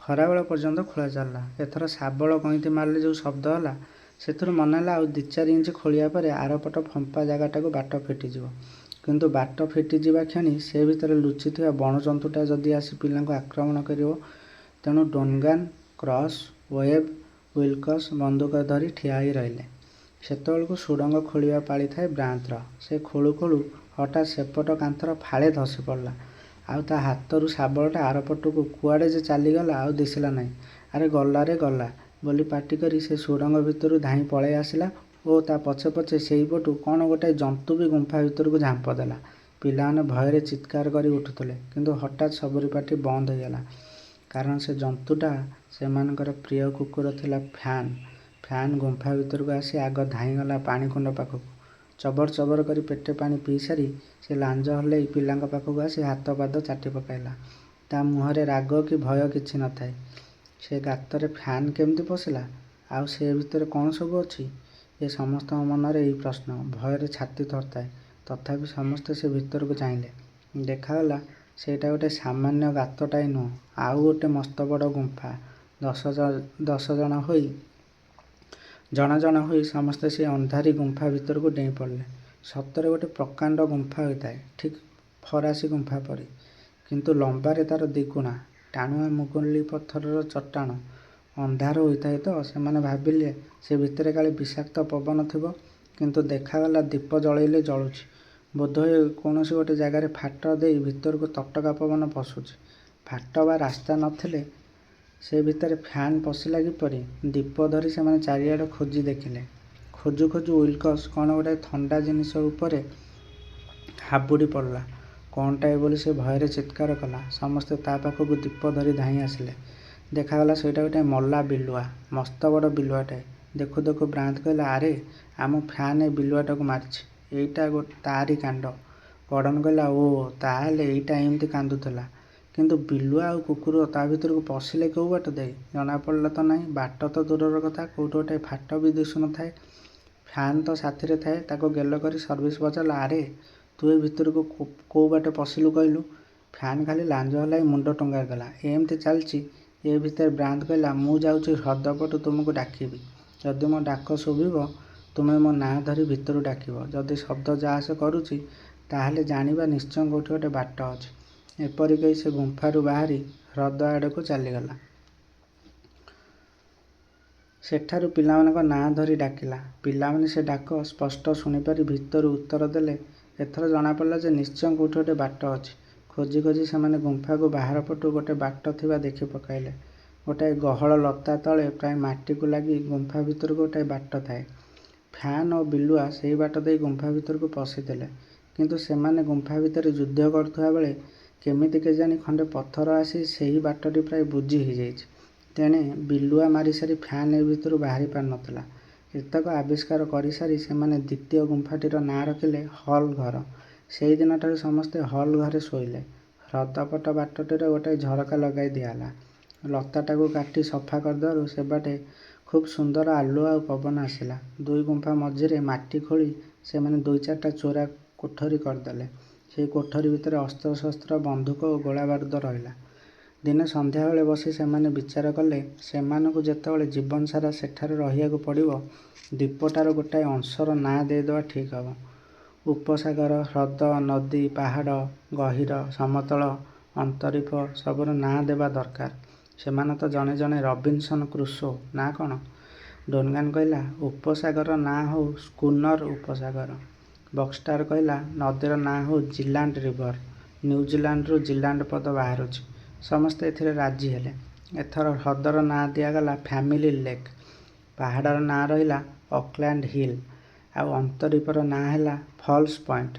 ଖରାବେଳ ପର୍ଯ୍ୟନ୍ତ ଖୋଳା ଚାଲିଲା। ଏଥର ଶାବଳ ଗଇଁତି ମାରିଲେ ଯେଉଁ ଶବ୍ଦ ହେଲା, ସେଥିରୁ ମନେ ହେଲା ଆଉ 2-4 ଇଞ୍ଚ ଖୋଳିବା ପରେ ଆରପଟ ଫମ୍ପା ଜାଗାଟାକୁ ବାଟ ଫିଟିଯିବ। କିନ୍ତୁ ବାଟ ଫିଟିଯିବା କ୍ଷଣି ସେ ଭିତରେ ଲୁଚିଥିବା ବଣଜନ୍ତୁଟା ଯଦି ଆସି ପିଲାଙ୍କୁ ଆକ୍ରମଣ କରିବ। ତେଣୁ ଡନ୍ଗାନ୍, କ୍ରସ୍, ୱେବ୍, ୱିଲ୍କସ୍ ବନ୍ଧୁକ ଧରି ଠିଆ ହୋଇ ରହିଲେ। ସେତେବେଳକୁ ସୁଡ଼ଙ୍ଗ ଖୋଳିବା ପାଳି ଥାଏ ବ୍ରାନ୍ତର। ସେ ଖୋଳୁ ଖୋଳୁ ହଠାତ୍ ସେପଟ କାନ୍ଥର ଫାଳେ ଧସି ପଡ଼ିଲା। ଆଉ ତା ହାତରୁ ଶାବଳଟା ଆରପଟକୁ କୁଆଡ଼େ ଯେ ଚାଲିଗଲା ଆଉ ଦିଶିଲା ନାହିଁ। ଆରେ ଗଲା ବୋଲି ପାଟି କରି ସେ ସୁଡ଼ଙ୍ଗ ଭିତରୁ ଧାଇଁ ପଳାଇ ଆସିଲା ଓ ତା ପଛେ ପଛେ ସେଇପଟୁ କ'ଣ ଗୋଟାଏ ଜନ୍ତୁ ବି ଗୁମ୍ଫା ଭିତରକୁ ଝାମ୍ପ ଦେଲା। ପିଲାମାନେ ଭୟରେ ଚିତ୍କାର କରି ଉଠୁଥିଲେ। କିନ୍ତୁ ହଠାତ୍ ସବୁରି ପାଟି ବନ୍ଦ ହୋଇଗଲା। କାରଣ ସେ ଜନ୍ତୁଟା ସେମାନଙ୍କର ପ୍ରିୟ କୁକୁର ଥିଲା ଫ୍ୟାନ୍। ଫ୍ୟାନ୍ ଗୁମ୍ଫା ଭିତରକୁ ଆସି ଆଗ ଧାଇଁଗଲା ପାଣିକୁଣ୍ଡ ପାଖକୁ। ଚବର କରି ପେଟେ ପାଣି ପିଇସାରି ସେ ଲାଞ୍ଜ ହଲେଇ ପିଲାଙ୍କ ପାଖକୁ ଆସି ହାତ ପାଦ ଚାଟି ପକାଇଲା। ତା ମୁହଁରେ ରାଗ କି ଭୟ କିଛି ନଥାଏ। ସେ ଗାତରେ ଫ୍ୟାନ୍ କେମିତି ପଶିଲା? ଆଉ ସେ ଭିତରେ କ'ଣ ସବୁ ଅଛି? ଏ ସମସ୍ତଙ୍କ ମନରେ ଏଇ ପ୍ରଶ୍ନ। ଭୟରେ ଛାତି ଥରୁଥାଏ। ତଥାପି ସମସ୍ତେ ସେ ଭିତରକୁ ଚାହିଁଲେ। ଦେଖାଗଲା ସେଇଟା ଗୋଟେ ସାମାନ୍ୟ ଗାତଟାଏ ନୁହଁ, ଆଉ ଗୋଟେ ମସ୍ତ ବଡ଼ ଗୁମ୍ଫା। ଜଣ ଜଣ ହୋଇ ସମସ୍ତେ ସେ ଅନ୍ଧାରୀ ଗୁମ୍ଫା ଭିତରକୁ ଡେଇଁ ପଡ଼ିଲେ। ସତରେ ଗୋଟେ ପ୍ରକାଣ୍ଡ ଗୁମ୍ଫା ହୋଇଥାଏ, ଠିକ୍ ଫରାସୀ ଗୁମ୍ଫା ପରି। କିନ୍ତୁ ଲମ୍ବାରେ ତା'ର ଦ୍ୱିଗୁଣା। ଟାଣୁଆ ମୁଗୁଲି ପଥରର ଚଟାଣ। ଅନ୍ଧାର ହୋଇଥାଏ ତ ସେମାନେ ଭାବିଲେ ସେ ଭିତରେ କାଳେ ବିଷାକ୍ତ ପବନ ଥିବ। କିନ୍ତୁ ଦେଖାଗଲା ଦୀପ ଜଳେଇଲେ ଜଳୁଛି। ବୋଧହୁଏ କୌଣସି ଗୋଟେ ଜାଗାରେ ଫାଟ ଦେଇ ଭିତରକୁ ତଟକା ପବନ ପଶୁଛି। ଫାଟ ବା ରାସ୍ତା ନଥିଲେ ସେ ଭିତରେ ଫ୍ୟାନ୍ ପଶିଲା କିପରି? ଦୀପ ଧରି ସେମାନେ ଚାରିଆଡ଼ ଖୋଜି ଦେଖିଲେ। ଖୋଜୁ ଖୋଜୁ ୱିଲ୍କସ୍ କ'ଣ ଗୋଟାଏ ଥଣ୍ଡା ଜିନିଷ ଉପରେ ହାବୁଡ଼ି ପଡ଼ିଲା। କ'ଣଟାଏ ବୋଲି ସେ ଭୟରେ ଚିତ୍କାର କଲା। ସମସ୍ତେ ତା ପାଖକୁ ଦୀପ ଧରି ଧାଇଁ ଆସିଲେ। ଦେଖାଗଲା ସେଇଟା ଗୋଟାଏ ମଲା ବିଲୁଆ। ମସ୍ତ ବଡ଼ ବିଲୁଆଟାଏ। ଦେଖୁ ଦେଖୁ ଭ୍ରାନ୍ତ କହିଲା, ଆରେ ଆମ ଫ୍ୟାନ୍ ଏ ବିଲୁଆଟାକୁ ମାରିଛି। ଏଇଟା ତାରି କାଣ୍ଡ। ଗଡ଼ନ କହିଲା, ଓଃ, ତାହେଲେ ଏଇଟା ଏମିତି କାନ୍ଦୁଥିଲା। କିନ୍ତୁ ବିଲୁଆ ଆଉ କୁକୁର ତା ଭିତରକୁ ପଶିଲେ କେଉଁ ବାଟ ଦେଇ? ଜଣାପଡ଼ିଲା ତ ନାହିଁ। ବାଟ ତ ଦୂରର କଥା, କେଉଁଠି ଗୋଟାଏ ଫାଟ ବି ଦିଶୁନଥାଏ। ଫ୍ୟାନ୍ ତ ସାଥିରେ ଥାଏ। ତାକୁ ଗେଲ କରି ସର୍ଭିସ୍ ପଚାରିଲା, ଆରେ ତୁ ଏ ଭିତରକୁ କୋଉ ବାଟେ ପଶିଲୁ କହିଲୁ? ଫ୍ୟାନ୍ ଖାଲି ଲାଞ୍ଜ ହଲାଇ ମୁଣ୍ଡ ଟୁଙ୍ଗାରି ଦେଲା। ଏମିତି ଚାଲିଛି। ଏ ଭିତରେ ଭ୍ରାନ୍ତ କହିଲା, ମୁଁ ଯାଉଛି ହ୍ରଦ ପଟୁ ତୁମକୁ ଡାକିବି। ଯଦି ମୋ ଡାକ ଶୁଭିବ ତୁମେ ମୋ ନାଁ ଧରି ଭିତରୁ ଡାକିବ। ଯଦି ଶବ୍ଦ ଯା ଆସ କରୁଛି ତାହେଲେ ଜାଣିବା ନିଶ୍ଚୟ କେଉଁଠି ଗୋଟେ ବାଟ ଅଛି। ଏପରି କହି ସେ ଗୁମ୍ଫାରୁ ବାହାରି ହ୍ରଦ ଆଡ଼କୁ ଚାଲିଗଲା। ସେଠାରୁ ପିଲାମାନଙ୍କ ନାଁ ଧରି ଡାକିଲା। ପିଲାମାନେ ସେ ଡାକ ସ୍ପଷ୍ଟ ଶୁଣିପାରି ଭିତରୁ ଉତ୍ତର ଦେଲେ। ଏଥର ଜଣାପଡ଼ିଲା ଯେ ନିଶ୍ଚୟ କେଉଁଠି ଗୋଟେ ବାଟ ଅଛି। ଖୋଜି ଖୋଜି ସେମାନେ ଗୁମ୍ଫାକୁ ବାହାର ପଟୁ ଗୋଟେ ବାଟ ଥିବା ଦେଖି ପକାଇଲେ। ଗୋଟାଏ ଗହଳ ଲତା ତଳେ ପ୍ରାୟ ମାଟିକୁ ଲାଗି ଗୁମ୍ଫା ଭିତରକୁ ଗୋଟାଏ ବାଟ ଥାଏ। ଫ୍ୟାନ୍ ଓ ବିଲୁଆ ସେହି ବାଟ ଦେଇ ଗୁମ୍ଫା ଭିତରକୁ ପଶିଥିଲେ। କିନ୍ତୁ ସେମାନେ ଗୁମ୍ଫା ଭିତରେ ଯୁଦ୍ଧ କରୁଥିବା ବେଳେ କେମିତି କେଜାଣି ଖଣ୍ଡେ ପଥର ଆସି ସେହି ବାଟଟି ପ୍ରାୟ ବୁଜି ହୋଇଯାଇଛି। ତେଣେ ବିଲୁଆ ମାରିସାରି ଫ୍ୟାନ୍ ଏ ଭିତରୁ ବାହାରି ପାରୁନଥିଲା। ଏତକ ଆବିଷ୍କାର କରିସାରି ସେମାନେ ଦ୍ୱିତୀୟ ଗୁମ୍ଫାଟିର ନାଁ ରଖିଲେ ହଲ୍ ଘର। ସେଇଦିନଠାରୁ ସମସ୍ତେ ହଲ୍ ଘରେ ଶୋଇଲେ। ହ୍ରଦପଟ ବାଟଟିରେ ଗୋଟାଏ ଝରକା ଲଗାଇ ଦିଆହେଲା। ଲତାଟାକୁ କାଟି ସଫା କରିଦେବାରୁ ସେବାଟେ ଖୁବ୍ ସୁନ୍ଦର ଆଲୁଅ ଆଉ ପବନ ଆସିଲା। ଦୁଇ ଗୁମ୍ଫା ମଝିରେ ମାଟି ଖୋଳି ସେମାନେ 2-4ଟା ଚୋରା କୋଠରୀ କରିଦେଲେ। ସେଇ କୋଠରୀ ଭିତରେ ଅସ୍ତ୍ରଶସ୍ତ୍ର, ବନ୍ଧୁକ ଓ ଗୋଳାବାରୁଦ ରହିଲା। ଦିନେ ସନ୍ଧ୍ୟାବେଳେ ବସି ସେମାନେ ବିଚାର କଲେ, ସେମାନଙ୍କୁ ଯେତେବେଳେ ଜୀବନସାରା ସେଠାରେ ରହିବାକୁ ପଡ଼ିବ, ଦ୍ୱୀପଟାର ଗୋଟାଏ ଅଂଶର ନାଁ ଦେଇଦେବା ଠିକ୍ ହେବ। ଉପସାଗର, ହ୍ରଦ, ନଦୀ, ପାହାଡ଼, ଗହୀର, ସମତଳ, ଅନ୍ତରୀପ ସବୁର ନାଁ ଦେବା ଦରକାର। ସେମାନେ ତ ଜଣେ ଜଣେ ରବିନ୍ସନ୍ କ୍ରୁସୋ, ନା କ'ଣ? ଡୋନେଗାନ କହିଲା, ଉପସାଗରର ନାଁ ହେଉ ସ୍କୁନର ଉପସାଗର। ବକ୍ସଟାର କହିଲା, ନଦୀର ନାଁ ହେଉ ଜିଲାଣ୍ଡ ରିଭର। ନ୍ୟୁଜିଲାଣ୍ଡରୁ ଜିଲାଣ୍ଡ ପଦ ବାହାରୁଛି। ସମସ୍ତେ ଏଥିରେ ରାଜି ହେଲେ। ଏଥର ହ୍ରଦର ନାଁ ଦିଆଗଲା ଫ୍ୟାମିଲି ଲେକ୍। ପାହାଡ଼ର ନାଁ ରହିଲା ଅକ୍ଲ୍ୟାଣ୍ଡ ହିଲ୍। ଆଉ ଅନ୍ତରୀପର ନାଁ ହେଲା ଫଲ୍ସ ପଏଣ୍ଟ।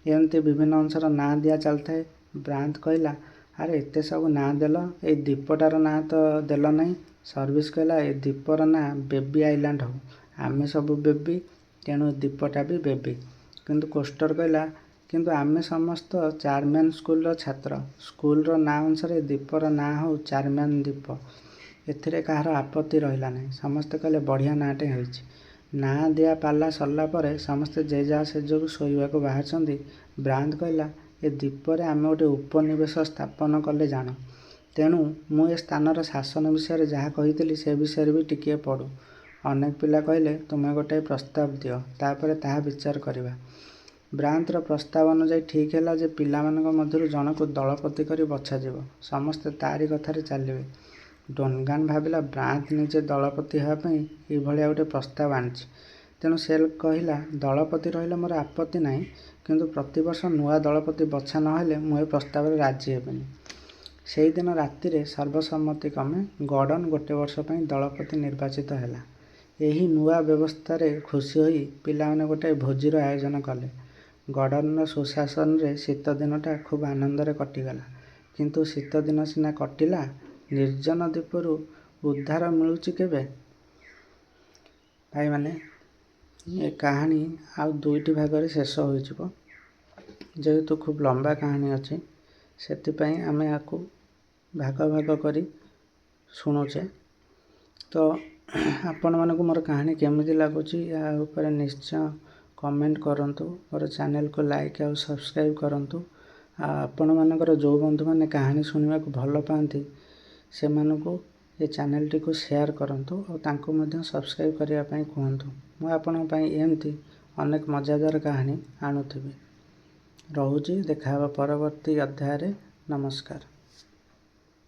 ଏମିତି ବିଭିନ୍ନ ଅଂଶର ନାଁ ଦିଆ ଚାଲିଥାଏ। ବ୍ରାନ୍ତ କହିଲା, ଆରେ ଏତେ ସବୁ ନାଁ ଦେଲ, ଏଇ ଦ୍ୱୀପଟାର ନାଁ ତ ଦେଲ ନାହିଁ। ସର୍ଭିସ କହିଲା, ଏ ଦ୍ୱୀପର ନାଁ ବେବି ଆଇଲାଣ୍ଡ ହେଉ। ଆମେ ସବୁ ବେବି, ତେଣୁ ଦ୍ୱୀପଟା ବି ବେବି। କିନ୍ତୁ କୋଷ୍ଟର କହିଲା, କିନ୍ତୁ ଆମେ ସମସ୍ତ ଚାରମ୍ୟାନ ସ୍କୁଲର ଛାତ୍ର। ସ୍କୁଲର ନାଁ ଅନୁସାରେ ଦ୍ୱୀପର ନାଁ ହେଉ ଚାରମ୍ୟାନ ଦ୍ୱୀପ। ଏଥିରେ କାହାର ଆପତ୍ତି ରହିଲା ନାହିଁ। ସମସ୍ତେ କହିଲେ, ବଢ଼ିଆ ନାଁଟେ ହୋଇଛି। ନାଁ ଦିଆ ପାଲା ସରିଲା ପରେ ସମସ୍ତେ ଯେ ଯାହା ଶେଯକୁ ଶୋଇବାକୁ ବାହାରିଛନ୍ତି। ବ୍ରାନ୍ତ କହିଲା, ଏ ଦ୍ୱୀପରେ ଆମେ ଗୋଟିଏ ଉପନିବେଶ ସ୍ଥାପନ କଲେ ଜାଣ। ତେଣୁ ମୁଁ ଏ ସ୍ଥାନର ଶାସନ ବିଷୟରେ ଯାହା କହିଥିଲି ସେ ବିଷୟରେ ବି ଟିକିଏ ପଢ଼ୁ। ଅନେକ ପିଲା କହିଲେ, ତୁମେ ଗୋଟାଏ ପ୍ରସ୍ତାବ ଦିଅ, ତାପରେ ତାହା ବିଚାର କରିବା। ବ୍ରାନ୍ତର ପ୍ରସ୍ତାବ ଅନୁଯାୟୀ ଠିକ୍ ହେଲା ଯେ ପିଲାମାନଙ୍କ ମଧ୍ୟରୁ ଜଣକୁ ଦଳପତି କରି ବଛାଯିବ। ସମସ୍ତେ ତାରି କଥାରେ ଚାଲିବେ। ଡୋନେଗାନ ଭାବିଲା, ବ୍ରାନ୍ତ ନିଜେ ଦଳପତି ହେବା ପାଇଁ ଏଇଭଳିଆ ଗୋଟିଏ ପ୍ରସ୍ତାବ ଆଣିଛି। ତେଣୁ ସେ କହିଲା, ଦଳପତି ରହିଲେ ମୋର ଆପତ୍ତି ନାହିଁ, କିନ୍ତୁ ପ୍ରତିବର୍ଷ ନୂଆ ଦଳପତି ବଛା ନ ହେଲେ ମୁଁ ଏ ପ୍ରସ୍ତାବରେ ରାଜି ହେବିନି। ସେଇଦିନ ରାତିରେ ସର୍ବସମ୍ମତିକ୍ରମେ ଗର୍ଡ଼ନ 1 ବର୍ଷ ପାଇଁ ଦଳପତି ନିର୍ବାଚିତ ହେଲା। ଏହି ନୂଆ ବ୍ୟବସ୍ଥାରେ ଖୁସି ହୋଇ ପିଲାମାନେ ଗୋଟାଏ ଭୋଜିର ଆୟୋଜନ କଲେ। ଗର୍ଡ଼ନର ସୁଶାସନରେ ଶୀତଦିନଟା ଖୁବ୍ ଆନନ୍ଦରେ କଟିଗଲା। କିନ୍ତୁ ଶୀତଦିନ ସିନା କଟିଲା, ନିର୍ଜନ ଦ୍ୱୀପରୁ ଉଦ୍ଧାର ମିଳୁଛି କେବେ? ଭାଇମାନେ, ଏ କାହାଣୀ ଆଉ 2ଟି ଭାଗରେ ଶେଷ ହୋଇଯିବ। ଯେହେତୁ ଖୁବ୍ ଲମ୍ବା କାହାଣୀ ଅଛି, ସେଥିପାଇଁ ଆମେ ୟାକୁ ଭାଗ ଭାଗ କରି ଶୁଣୁଛେ। ତ ଆପଣମାନଙ୍କୁ ମୋର କାହାଣୀ କେମିତି ଲାଗୁଛି ଏହା ଉପରେ ନିଶ୍ଚୟ କମେଣ୍ଟ କରନ୍ତୁ। ମୋର ଚ୍ୟାନେଲକୁ ଲାଇକ୍ ଆଉ ସବସ୍କ୍ରାଇବ୍ କରନ୍ତୁ। ଆଉ ଆପଣମାନଙ୍କର ଯେଉଁ ବନ୍ଧୁମାନେ କାହାଣୀ ଶୁଣିବାକୁ ଭଲ ପାଆନ୍ତି, ସେମାନଙ୍କୁ ଏ ଚ୍ୟାନେଲଟିକୁ ସେୟାର କରନ୍ତୁ ଆଉ ତାଙ୍କୁ ମଧ୍ୟ ସବସ୍କ୍ରାଇବ୍ କରିବା ପାଇଁ କୁହନ୍ତୁ। ମୁଁ ଆପଣଙ୍କ ପାଇଁ ଏମିତି ଅନେକ ମଜାଦାର କାହାଣୀ ଆଣୁଥିବି। ରହୁଛି, ଦେଖାହେବା ପରବର୍ତ୍ତୀ ଅଧ୍ୟାୟରେ। ନମସ୍କାର।